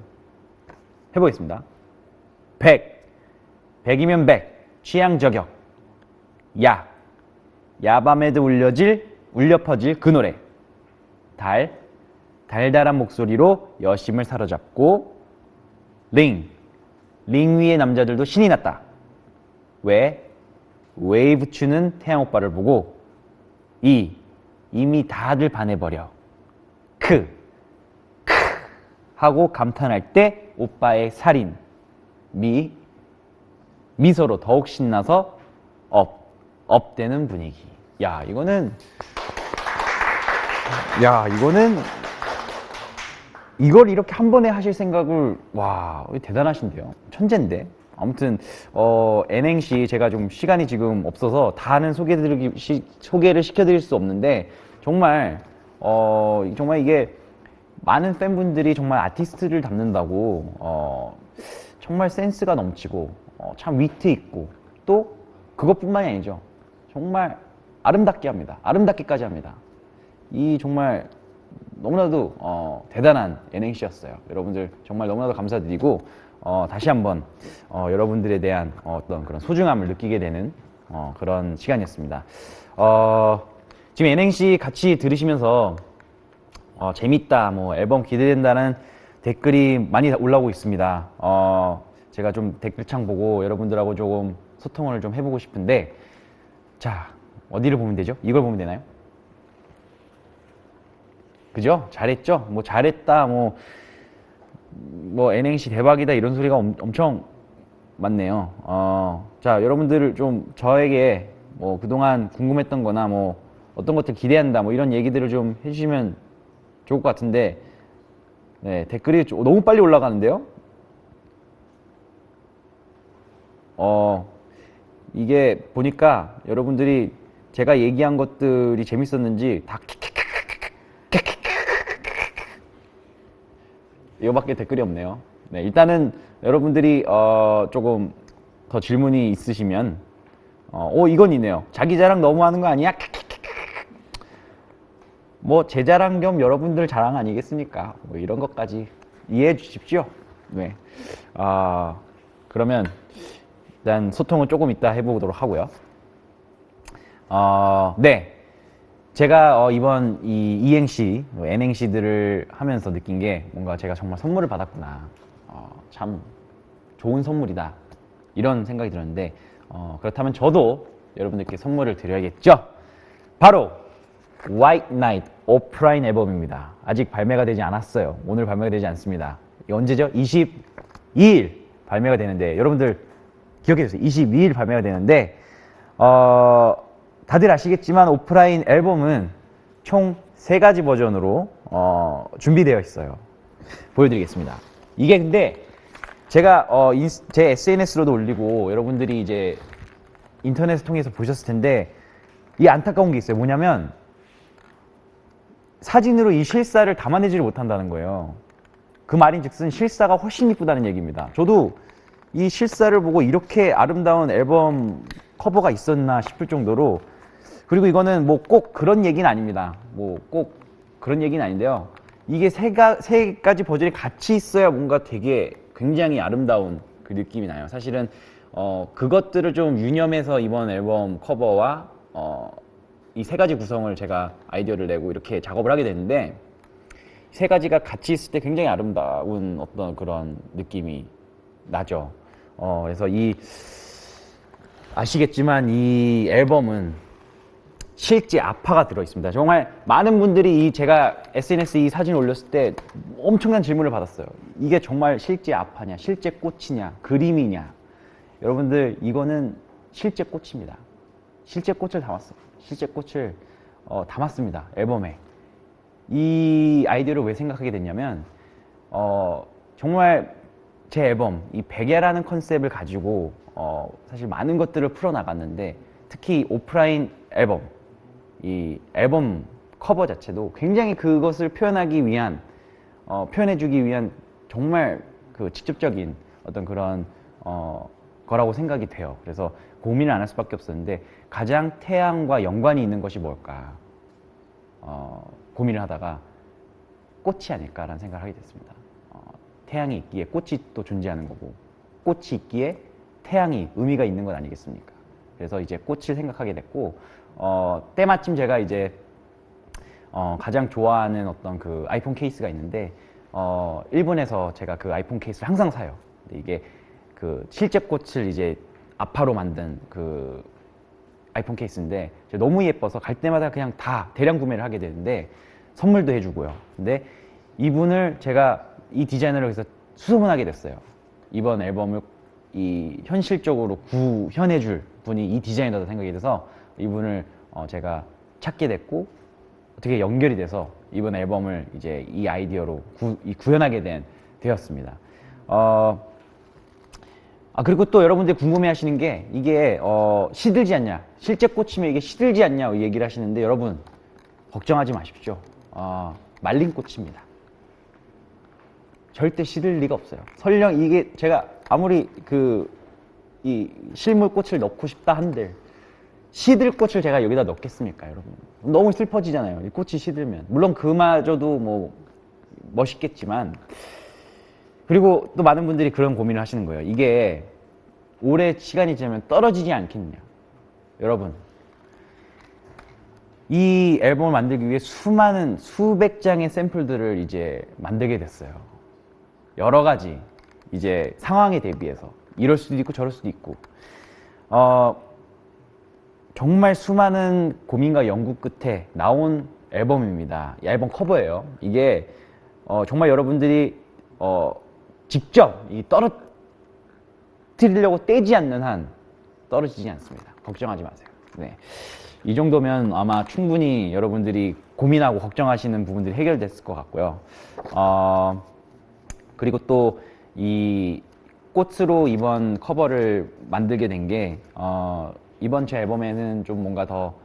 해보겠습니다. 100이면 100 취향 저격. 야밤에도 울려 퍼질 그 노래. 달달한 목소리로 여심을 사로잡고. 링 위의 남자들도 신이 났다. 웨이브 추는 태양 오빠를 보고. 이미 다들 반해버려. 하고 감탄할 때 오빠의 살인 미소로 더욱 신나서 업되는 분위기. 이거는 이걸 이렇게 한 번에 하실 생각을, 와, 대단하신데요. 천재인데. 아무튼 N행시 제가 좀 시간이 지금 없어서 다는 소개를 시켜드릴 수 없는데, 정말 정말 이게 많은 팬분들이 정말 아티스트를 닮는다고 정말 센스가 넘치고 참 위트 있고, 또 그것뿐만이 아니죠. 정말 아름답게 합니다. 아름답게까지 합니다. 이 정말 너무나도 대단한 N행시였어요. 여러분들 정말 너무나도 감사드리고, 다시 한번 여러분들에 대한 어떤 그런 소중함을 느끼게 되는 그런 시간이었습니다. 지금 N행시 같이 들으시면서 재밌다, 뭐 앨범 기대된다는 댓글이 많이 올라오고 있습니다. 제가 좀 댓글창 보고 여러분들하고 조금 소통을 좀 해보고 싶은데, 자, 어디를 보면 되죠? 이걸 보면 되나요? 그죠? 잘했죠? 뭐 잘했다, 뭐 N행시 대박이다 이런 소리가 엄청 많네요. 자, 여러분들 좀 저에게 뭐 그동안 궁금했던 거나 뭐 어떤 것들 기대한다 뭐 이런 얘기들을 좀 해주시면 좋을 것 같은데, 네, 댓글이 너무 빨리 올라가는데요? 이게 보니까 여러분들이 제가 얘기한 것들이 재밌었는지 다 이거밖에 댓글이 없네요. 네, 일단은 여러분들이 조금 더 질문이 있으시면 이건 있네요. 자기 자랑 너무 하는 거 아니야? 뭐 제 자랑 겸 여러분들 자랑 아니겠습니까? 뭐 이런 것까지 이해해 주십시오. 네. 그러면 일단 소통은 조금 이따 해보도록 하고요. 네. 제가 이번 이 이행시, N행시들을 하면서 느낀 게, 뭔가 제가 정말 선물을 받았구나. 참 좋은 선물이다. 이런 생각이 들었는데, 그렇다면 저도 여러분들께 선물을 드려야겠죠? 바로 White Night 오프라인 앨범입니다. 아직 발매가 되지 않았어요. 오늘 발매가 되지 않습니다. 이게 언제죠? 22일 발매가 되는데, 여러분들 기억해 주세요. 22일 발매가 되는데, 다들 아시겠지만 오프라인 앨범은 총 3가지 버전으로 준비되어 있어요. 보여드리겠습니다. 이게 근데 제가 제 SNS로도 올리고 여러분들이 이제 인터넷을 통해서 보셨을 텐데, 이 안타까운 게 있어요. 뭐냐면 사진으로 이 실사를 담아내지를 못한다는 거예요. 그 말인즉슨 실사가 훨씬 이쁘다는 얘기입니다. 저도 이 실사를 보고 이렇게 아름다운 앨범 커버가 있었나 싶을 정도로, 그리고 이거는 뭐 꼭 그런 얘기는 아닙니다. 뭐 꼭 그런 얘기는 아닌데요. 이게 세 가지 버전이 같이 있어야 뭔가 되게 굉장히 아름다운 그 느낌이 나요. 사실은 그것들을 좀 유념해서 이번 앨범 커버와 이 3가지 구성을 제가 아이디어를 내고 이렇게 작업을 하게 됐는데, 3가지가 같이 있을 때 굉장히 아름다운 어떤 그런 느낌이 나죠. 그래서 아시겠지만 이 앨범은 실제 아파가 들어있습니다. 정말 많은 분들이 제가 SNS 이 사진을 올렸을 때 엄청난 질문을 받았어요. 이게 정말 실제 아파냐, 실제 꽃이냐, 그림이냐. 여러분들, 이거는 실제 꽃입니다. 실제 꽃을 담았어요. 실제 꽃을 담았습니다. 앨범에. 이 아이디어를 왜 생각하게 됐냐면, 정말 제 앨범, 이 베개라는 컨셉을 가지고 사실 많은 것들을 풀어나갔는데, 특히 오프라인 앨범, 이 앨범 커버 자체도 굉장히 그것을 표현하기 위한, 표현해주기 위한 정말 그 직접적인 어떤 그런 거라고 생각이 돼요. 그래서 고민을 안 할 수밖에 없었는데, 가장 태양과 연관이 있는 것이 뭘까 고민을 하다가 꽃이 아닐까라는 생각을 하게 됐습니다. 태양이 있기에 꽃이 또 존재하는 거고, 꽃이 있기에 태양이 의미가 있는 것 아니겠습니까? 그래서 이제 꽃을 생각하게 됐고, 때마침 제가 이제 가장 좋아하는 어떤 그 아이폰 케이스가 있는데, 일본에서 제가 그 아이폰 케이스를 항상 사요. 근데 이게 그 실제 꽃을 이제 아파로 만든 그 아이폰 케이스인데, 너무 예뻐서 갈 때마다 그냥 다 대량 구매를 하게 되는데, 선물도 해주고요. 근데 이분을 제가 이 디자이너를 그래서 수소문하게 됐어요. 이번 앨범을 현실적으로 구현해줄 분이 이 디자이너다 생각이 돼서 이분을 제가 찾게 됐고, 어떻게 연결이 돼서 이번 앨범을 이제 이 아이디어로 구현하게 되었습니다. 그리고 또 여러분들이 궁금해 하시는 게, 이게 시들지 않냐, 실제 꽂히면 이게 시들지 않냐 얘기를 하시는데, 여러분 걱정하지 마십시오. 말린 꽃입니다. 절대 시들 리가 없어요. 설령 이게 제가 아무리 이 실물 꽃을 넣고 싶다 한들 시들 꽃을 제가 여기다 넣겠습니까, 여러분? 너무 슬퍼지잖아요, 이 꽃이 시들면. 물론 그마저도 뭐 멋있겠지만. 그리고 또 많은 분들이 그런 고민을 하시는 거예요. 이게 오래 시간이 지나면 떨어지지 않겠냐. 여러분, 이 앨범을 만들기 위해 수백 장의 샘플들을 이제 만들게 됐어요. 여러 가지 이제 상황에 대비해서 이럴 수도 있고 저럴 수도 있고, 정말 수많은 고민과 연구 끝에 나온 앨범입니다. 이 앨범 커버예요. 이게 정말 여러분들이 직접 떨어뜨리려고 떼지 않는 한 떨어지지 않습니다. 걱정하지 마세요. 네. 이 정도면 아마 충분히 여러분들이 고민하고 걱정하시는 부분들이 해결됐을 것 같고요. 그리고 또 이 꽃으로 이번 커버를 만들게 된 게, 이번 제 앨범에는 좀 뭔가 더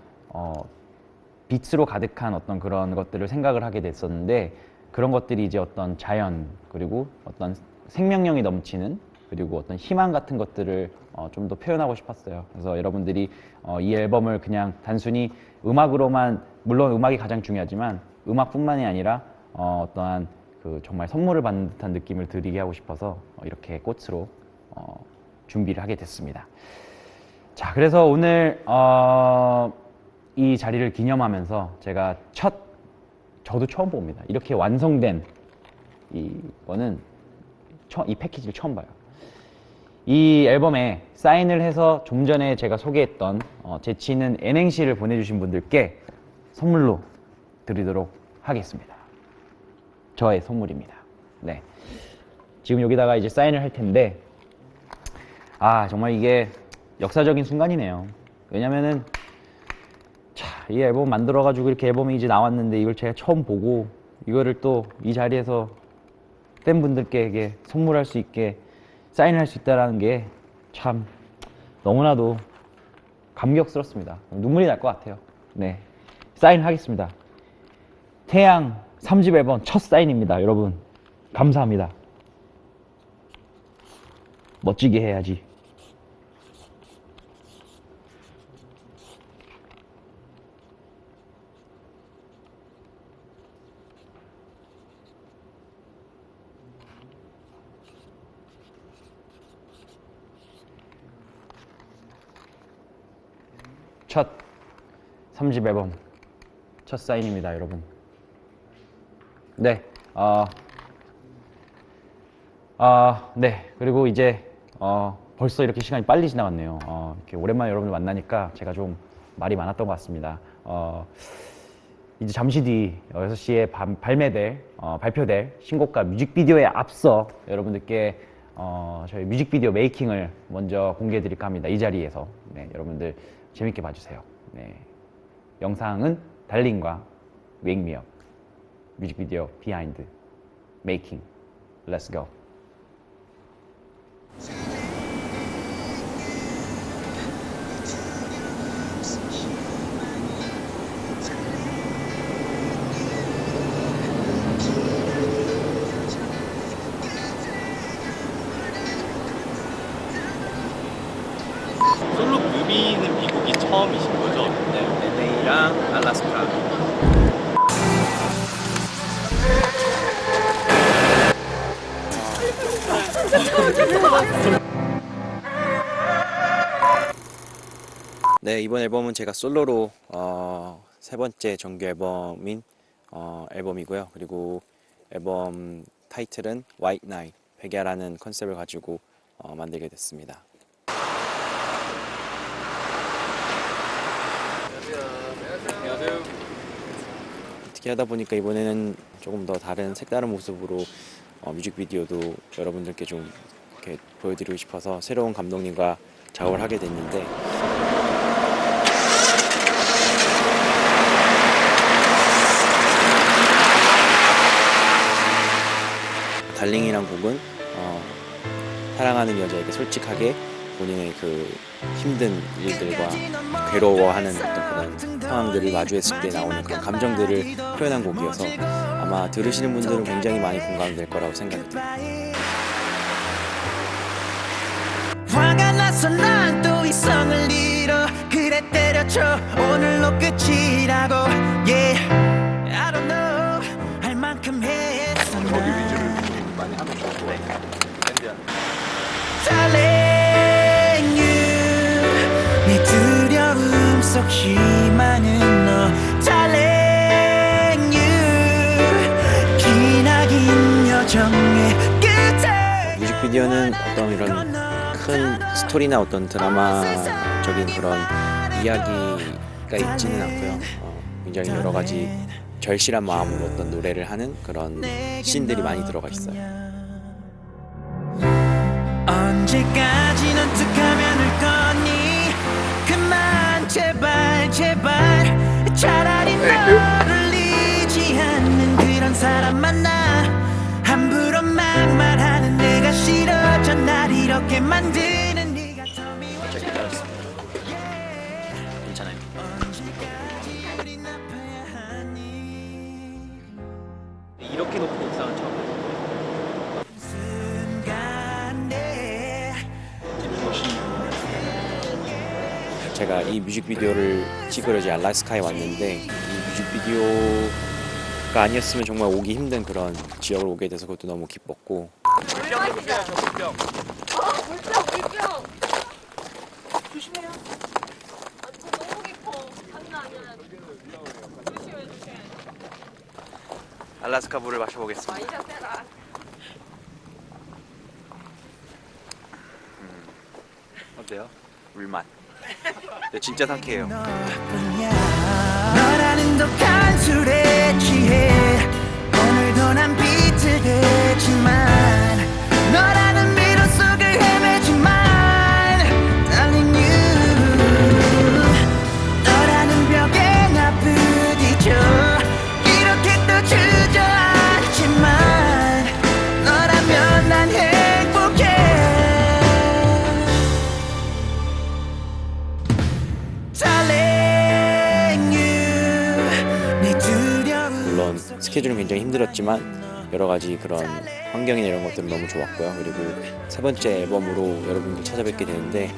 빛으로 가득한 어떤 그런 것들을 생각을 하게 됐었는데, 그런 것들이 이제 어떤 자연, 그리고 어떤 생명력이 넘치는, 그리고 어떤 희망 같은 것들을 좀 더 표현하고 싶었어요. 그래서 여러분들이 이 앨범을 그냥 단순히 음악으로만, 물론 음악이 가장 중요하지만 음악뿐만이 아니라 어떠한 정말 선물을 받는 듯한 느낌을 드리게 하고 싶어서 이렇게 꽃으로 준비를 하게 됐습니다. 자, 그래서 오늘 이 자리를 기념하면서 제가 저도 처음 봅니다. 이렇게 완성된 이거는 이 패키지를 처음 봐요. 이 앨범에 사인을 해서 좀 전에 제가 소개했던 재치 있는 N행시를 보내주신 분들께 선물로 드리도록 하겠습니다. 저의 선물입니다. 네. 지금 여기다가 이제 사인을 할 텐데, 정말 이게 역사적인 순간이네요. 왜냐면은 이 앨범 만들어가지고 이렇게 앨범이 이제 나왔는데, 이걸 제가 처음 보고 이거를 또 이 자리에서 팬분들께 선물할 수 있게 사인을 할 수 있다는 게 참 너무나도 감격스럽습니다. 눈물이 날 것 같아요. 네, 사인하겠습니다. 태양 3집 앨범 첫 사인입니다. 여러분, 감사합니다. 멋지게 해야지. 첫 3집 앨범 첫 사인입니다, 여러분. 네, 네. 그리고 이제 벌써 이렇게 시간이 빨리 지나갔네요. 이렇게 오랜만에 여러분들 만나니까 제가 좀 말이 많았던 것 같습니다. 이제 잠시 뒤 6시에 발표될 신곡과 뮤직비디오에 앞서 여러분들께 저희 뮤직비디오 메이킹을 먼저 공개해 드릴까 합니다. 이 자리에서. 네, 여러분들 재밌게 봐주세요. 네, 영상은 달링과 Wake Me Up, 뮤직비디오 비하인드 메이킹. Let's go. 솔로 뮤비는 미국이 처음이신 거죠? 네, LA랑 알래스카. 네, 이번 앨범은 제가 솔로로 세 번째 정규 앨범인 앨범이고요. 그리고 앨범 타이틀은 White Night, 백야라는 컨셉을 가지고 만들게 됐습니다. 안녕하세요. 특히 하다 보니까 이번에는 조금 더 다른 색다른 모습으로 뮤직비디오도 여러분들께 좀 이렇게 보여드리고 싶어서 새로운 감독님과 작업을 하게 됐는데 달링이란 곡은 사랑하는 여자에게 솔직하게 본인의 그 힘든 일들과 괴로워하는 어떤 그런 상황들을 마주했을 때 나오는 그런 감정들을 표현한 곡이어서 아마 들으시는 분들은 굉장히 많이 공감될 거라고 생각이 들어요. 화가 나서 난 또 이성을 잃어 그래 때려쳐 오늘로 끝이라고 yeah I don't know 할 만큼 했어 난 Darling you 내 두려움 속 희망은 너 Darling you 기나긴 여정의 끝에 뮤직비디오는 어떤 이런 큰 스토리나 어떤 드라마적인 그런 이야기가 있지는 않고요. 굉장히 여러 가지 절실한 마음으로 어떤 노래를 하는 그런 씬들이 많이 들어가 있어요. 언제까지 넌 툭하면 울 거니 그만 제발 제발 차라리 너를 잊지 않는 그런 사람 만나 함부로 막말하는 내가 싫어져 날 이렇게 만드는 네가 더 미워져 괜찮아요. 언제까지 우린 아파야 하니 이렇게 높은 옥상은 처음. 순간에 제가 이 뮤직비디오를 찍으려지 알래스카에 왔는데 이 뮤직비디오가 아니었으면 정말 오기 힘든 그런 지역을 오게 돼서 그것도 너무 기뻤고 물병. 조심해요. 아, 저 너무 깊어. 장난 아니야. 조심해. 알래스카 물을 마셔보겠습니다. 많이 자세라. 어때요? 물맛. 근데 진짜 상쾌해요. 너뿐이야 너라는 독한 술에 취해 오늘도 난 비틀대지만 너라는 미로 속을 헤매지만 Darling you 너라는 벽에 나 부딪혀 이렇게 또 주저앉지만 너라면 난 행복해 Darling you 내 두려움 물론 스케줄은 굉장히 힘들었지만 여러 가지 그런 환경이나 이런 것들은 너무 좋았고요. 그리고 세 번째 앨범으로 여러분들 찾아뵙게 되는데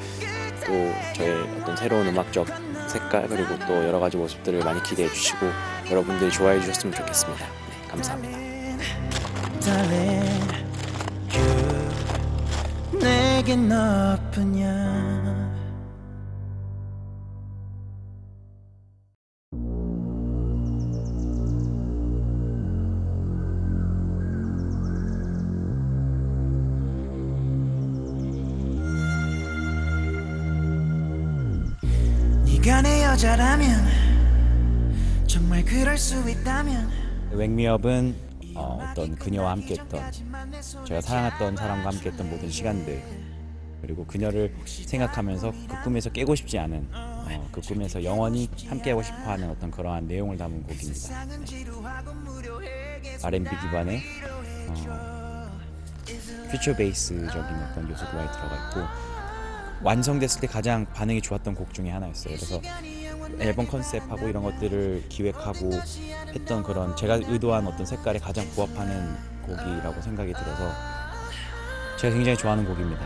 또 저의 어떤 새로운 음악적 색깔 그리고 또 여러 가지 모습들을 많이 기대해 주시고 여러분들이 좋아해 주셨으면 좋겠습니다. 네, 감사합니다. Darling you 내겐 너뿐이야 네가 내 여자라면 정말 그럴 수 있다면 웽미업은 어떤 그녀와 함께했던 제가 사랑했던 사람과 함께했던 모든 시간들 그리고 그녀를 생각하면서 그 꿈에서 깨고 싶지 않은 그 꿈에서 영원히 함께하고 싶어하는 어떤 그러한 내용을 담은 곡입니다. R&B 기반의 퓨처 베이스적인 어떤 요소도 많이 들어가 있고 완성됐을 때 가장 반응이 좋았던 곡 중에 하나였어요. 그래서 앨범 컨셉하고 이런 것들을 기획하고 했던 그런 제가 의도한 어떤 색깔에 가장 부합하는 곡이라고 생각이 들어서 제가 굉장히 좋아하는 곡입니다.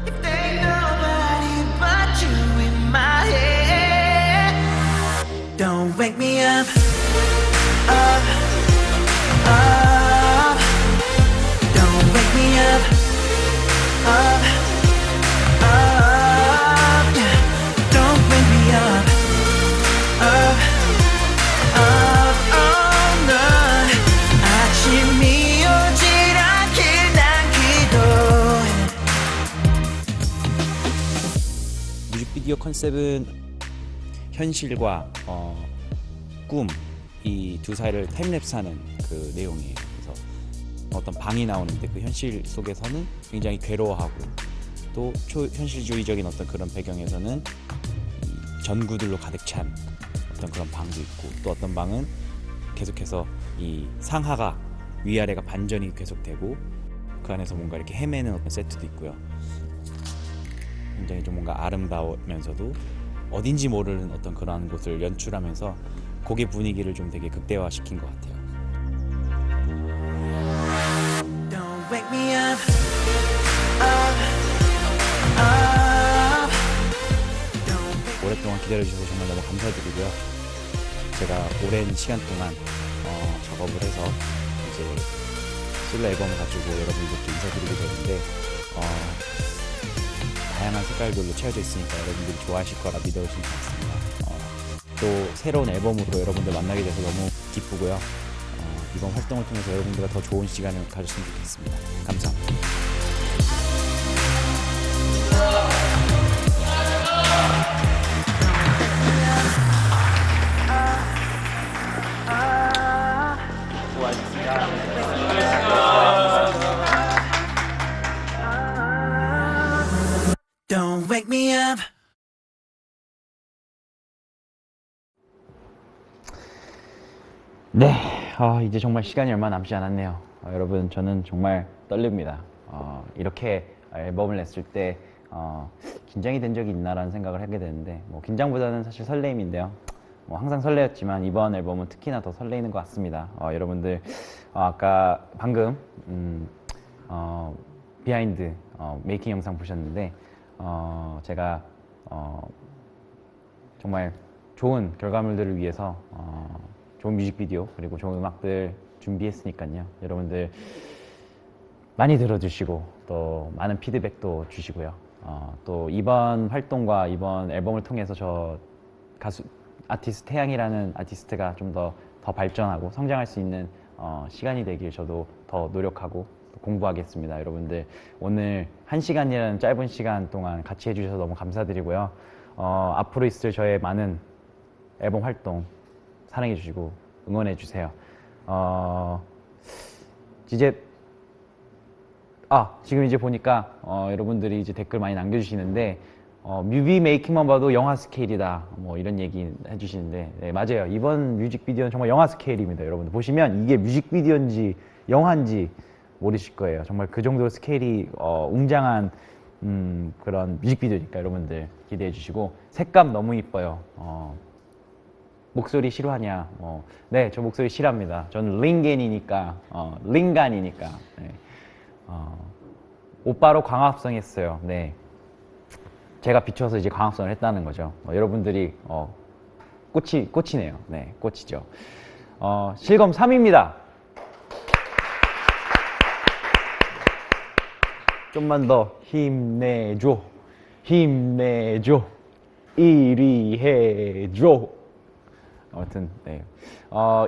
If there's nobody but you in my head, don't wake me up, up, up. Don't wake me up, up, up. Don't wake me up, up, up. Oh no, 아침이 오질 않길 난 기도해. 뮤직비디오 컨셉은 현실과 꿈 이 두 사이를 타임랩스하는 그 내용이에요. 그래서 어떤 방이 나오는데 그 현실 속에서는 굉장히 괴로워하고 또 초현실주의적인 어떤 그런 배경에서는 이 전구들로 가득 찬 어떤 그런 방도 있고 또 어떤 방은 계속해서 이 상하가 위아래가 반전이 계속되고 그 안에서 뭔가 이렇게 헤매는 어떤 세트도 있고요. 굉장히 좀 뭔가 아름다우면서도 어딘지 모르는 어떤 그런 곳을 연출하면서 곡의 분위기를 좀 되게 극대화시킨 것 같아요. Don't wake me up, up. 오랫동안 기다려주셔서 정말 너무 감사드리고요. 제가 오랜 시간 동안 작업을 해서 이제 솔로 앨범을 가지고 여러분들께 인사드리게 되는데 다양한 색깔들로 채워져 있으니까 여러분들이 좋아하실 거라 믿어주시면 좋겠습니다. 또 새로운 앨범으로 여러분들 만나게 돼서 너무 기쁘고요. 이번 활동을 통해서 여러분들과 더 좋은 시간을 가졌으면 좋겠습니다. 감사합니다. Don't wake me up. 네, 이제 정말 시간이 얼마 남지 않았네요. 여러분, 저는 정말 떨립니다. 이렇게 앨범을 냈을 때 긴장이 된 적이 있나라는 생각을 하게 되는데 뭐 긴장보다는 사실 설레임인데요. 뭐 항상 설레었지만 이번 앨범은 특히나 더 설레이는 것 같습니다. 여러분들 아까 방금 비하인드 메이킹 영상 보셨는데 제가 정말 좋은 결과물들을 위해서 좋은 뮤직비디오 그리고 좋은 음악들 준비했으니까요. 여러분들 많이 들어주시고 또 많은 피드백도 주시고요. 또 이번 활동과 이번 앨범을 통해서 저 가수 아티스트 태양이라는 아티스트가 좀 더 발전하고 성장할 수 있는 시간이 되길 저도 더 노력하고 또 공부하겠습니다. 여러분들 오늘 1시간이라는 짧은 시간 동안 같이 해주셔서 너무 감사드리고요. 앞으로 있을 저의 많은 앨범 활동 사랑해 주시고 응원해 주세요. 이제 지금 이제 보니까 여러분들이 이제 댓글 많이 남겨주시는데 뮤비 메이킹만 봐도 영화 스케일이다 뭐 이런 얘기 해주시는데 네, 맞아요. 이번 뮤직비디오는 정말 영화 스케일입니다. 여러분들 보시면 이게 뮤직비디오인지 영화인지 모르실 거예요. 정말 그 정도로 스케일이 웅장한 그런 뮤직비디오니까 여러분들 기대해 주시고 색감 너무 이뻐요. 목소리 싫어하냐? 네, 저 목소리 싫어합니다. 저는 링겐이니까, 링간이니까. 네. 오빠로 광합성했어요. 네, 제가 비춰서 이제 광합성을 했다는 거죠. 여러분들이 꽃이네요. 네, 꽃이죠. 실검 3입니다. 좀만 더 힘내줘, 힘내줘, 1위 해줘. 아무튼 네.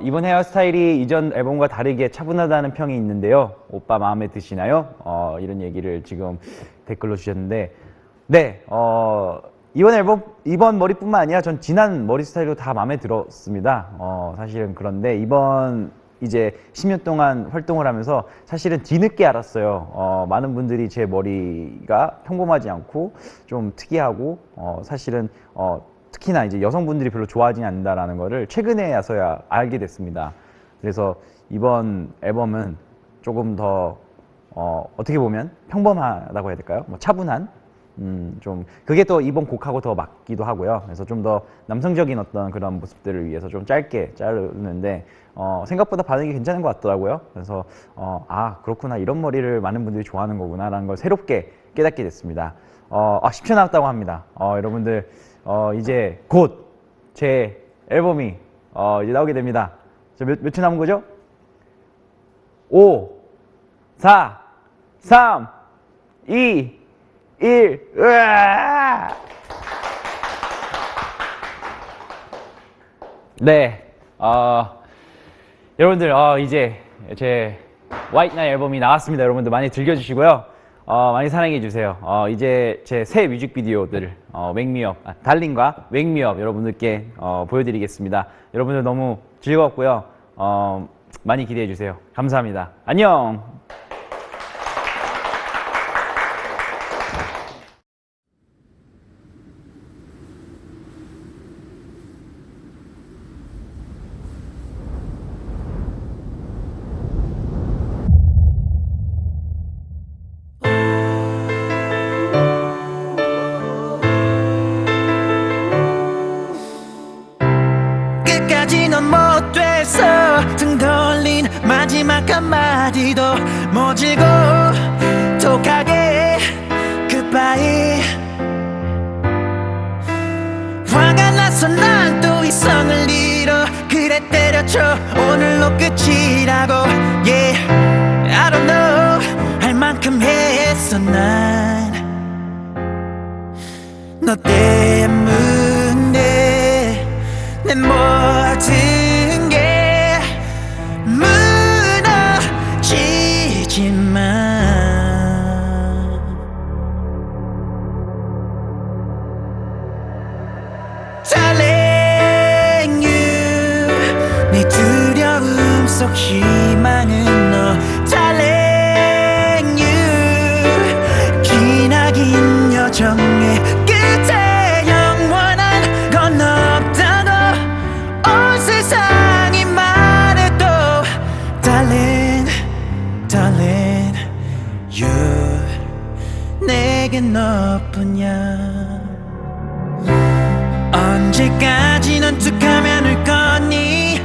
이번 헤어스타일이 이전 앨범과 다르게 차분하다는 평이 있는데요. 오빠 마음에 드시나요? 이런 얘기를 지금 댓글로 주셨는데 네, 이번 앨범, 이번 머리뿐만 아니라 전 지난 머리 스타일도 다 마음에 들었습니다. 사실은 그런데 이번 이제 10년 동안 활동을 하면서 사실은 뒤늦게 알았어요. 많은 분들이 제 머리가 평범하지 않고 좀 특이하고 사실은 특히나 이제 여성분들이 별로 좋아하지 않는다라는 거를 최근에야서야 알게 됐습니다. 그래서 이번 앨범은 조금 더 어떻게 보면 평범하다고 해야 될까요? 뭐 차분한 좀 그게 또 이번 곡하고 더 맞기도 하고요. 그래서 좀 더 남성적인 어떤 그런 모습들을 위해서 좀 짧게 자르는데 생각보다 반응이 괜찮은 것 같더라고요. 그래서 그렇구나, 이런 머리를 많은 분들이 좋아하는 거구나라는 걸 새롭게 깨닫게 됐습니다. 10초 남았다고 합니다. 여러분들 이제 곧 제 앨범이 이제 나오게 됩니다. 몇 초 남은 거죠? 5, 4, 3, 2, 1. 으아! 네, 여러분들 이제 제 화이트 나잇 앨범이 나왔습니다. 여러분들 많이 즐겨주시고요. 많이 사랑해주세요. 이제 제 새 뮤직비디오들 Wake Me Up, 달링과 Wake Me Up 여러분들께 보여드리겠습니다. 여러분들 너무 즐거웠고요. 많이 기대해 주세요. 감사합니다. 안녕. 끝까지 넌 못 돼서 등 돌린 마지막 한마디도 모질고 독하게 goodbye. 화가 나서 난 또 이성을 잃어 그래 때려쳐 오늘로 끝이라고 yeah I don't know 할 만큼 했어 난 너 때문에 내 모든 게 무너지지만 Darling you 내 두려움 속 희망은 너 Darling you 기나긴 여정의 끝에 영원한 건 없다고 온 세상이 말해도 Darling, darling you 내겐 너뿐이야 언제까지 넌 툭하면을 거니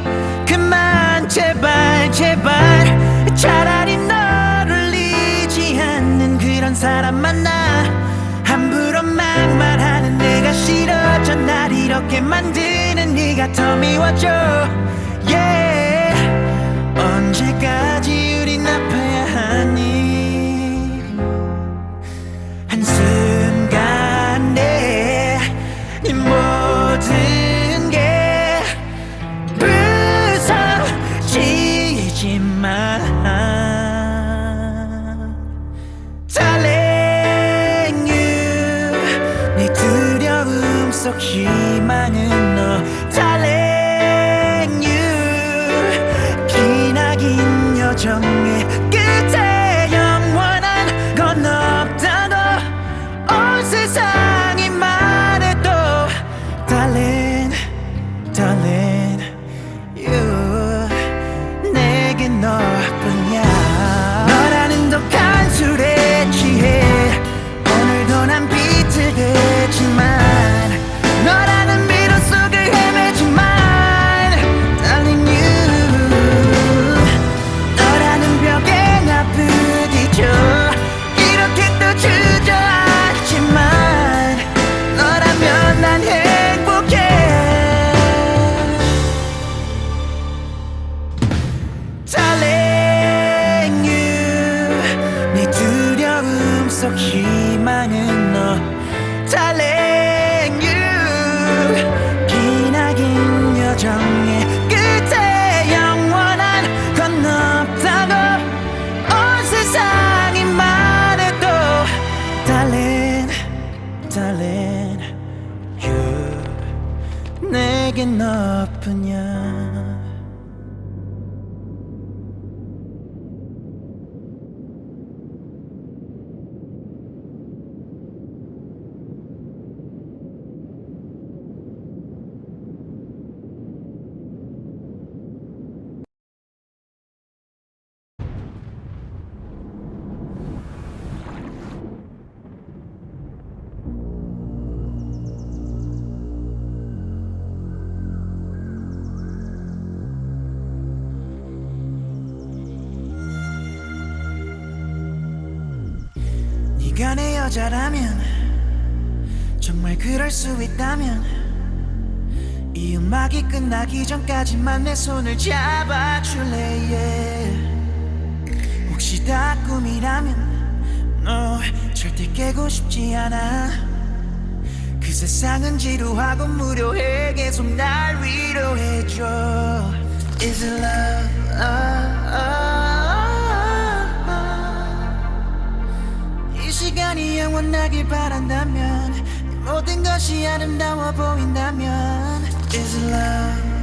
그만 제발 제발 차라리 너를 잊지 않는 그런 사람 만나 함부로 막말하는 내가 싫어져 날 이렇게 만드는 네가 더 미워져 yeah 언제까지 우린 아파야 하니 한순간에 네 모든 게 부서지지만 Darling you 내 두려움 속 희망은 너 Darling you 기나긴 여정의 끝에 영원한 건 없다고 온 세상이 말해도 Darling, darling, you 내겐 너뿐이야 너라는 독한 술에 취해 오늘도 난 비틀대지만 너라는 미로 속을 헤매지만 Darling you 너라는 벽에 나 부딪혀 이렇게 또 주저앉지만 너라면 난 행복해 Darling you 내 두려움 속 희망은 너 Darling you 기나긴 여정의 끝에 영원한 건 없다고 온 세상이 말해도 Darling, darling you 내겐 너뿐이야 네가 내 여자라면 정말 그럴 수 있다면 이 음악이 끝나기 전까지만 내 손을 잡아줄래 yeah. 혹시 다 꿈이라면 너 절대 깨고 싶지 않아 그 세상은 지루하고 무료해 계속 날 위로해줘 Is it love? 이 시간이 영원하길 바란다면 모든 것이 아름다워 보인다면 Is it love?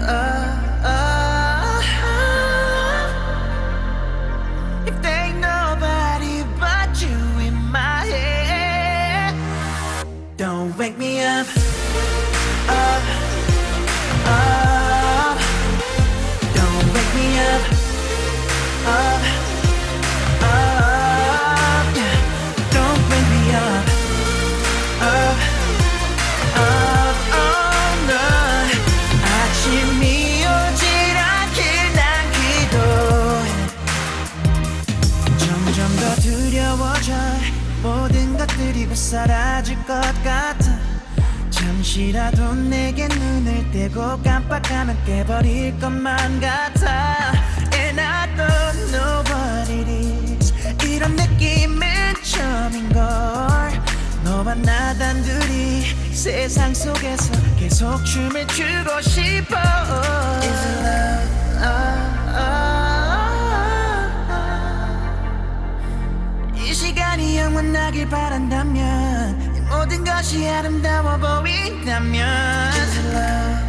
사라질 것 같아. 잠시라도 내게 눈을 떼고 깜빡하면 깨버릴 것만 같아. And I don't know what it is. 이런 느낌은 처음인걸. 너와 나 단둘이 세상 속에서 계속 춤을 추고 싶어. Is it love? 이 시간이 영원하길 바란다면, 이 모든 것이 아름다워 보인다면, Is it love?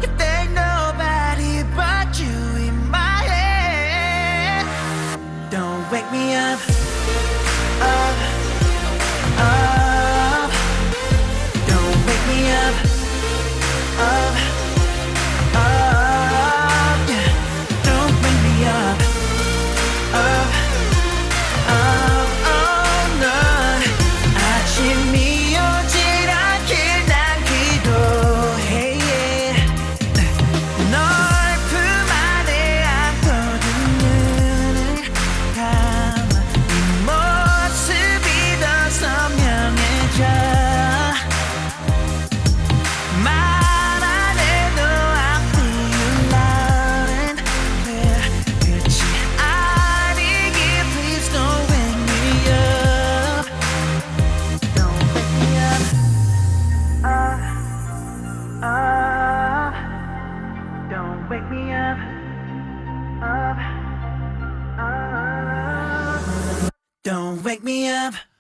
If there's nobody but you in my head, don't wake me up, up, up. Don't wake me up, up, up. Yeah. Don't wake me up, up, up. Oh no. 아침이 오질 않길 난 기도해. Yeah. 널 품 안에 안고든 눈을 감아. 이 모습이 더 선명해져. 말 안 해도 I feel you loud and clear. 끝이 아니길 please don't wake me up. Don't wake me up, up. Don't wake me up, up, up. Don't wake me up.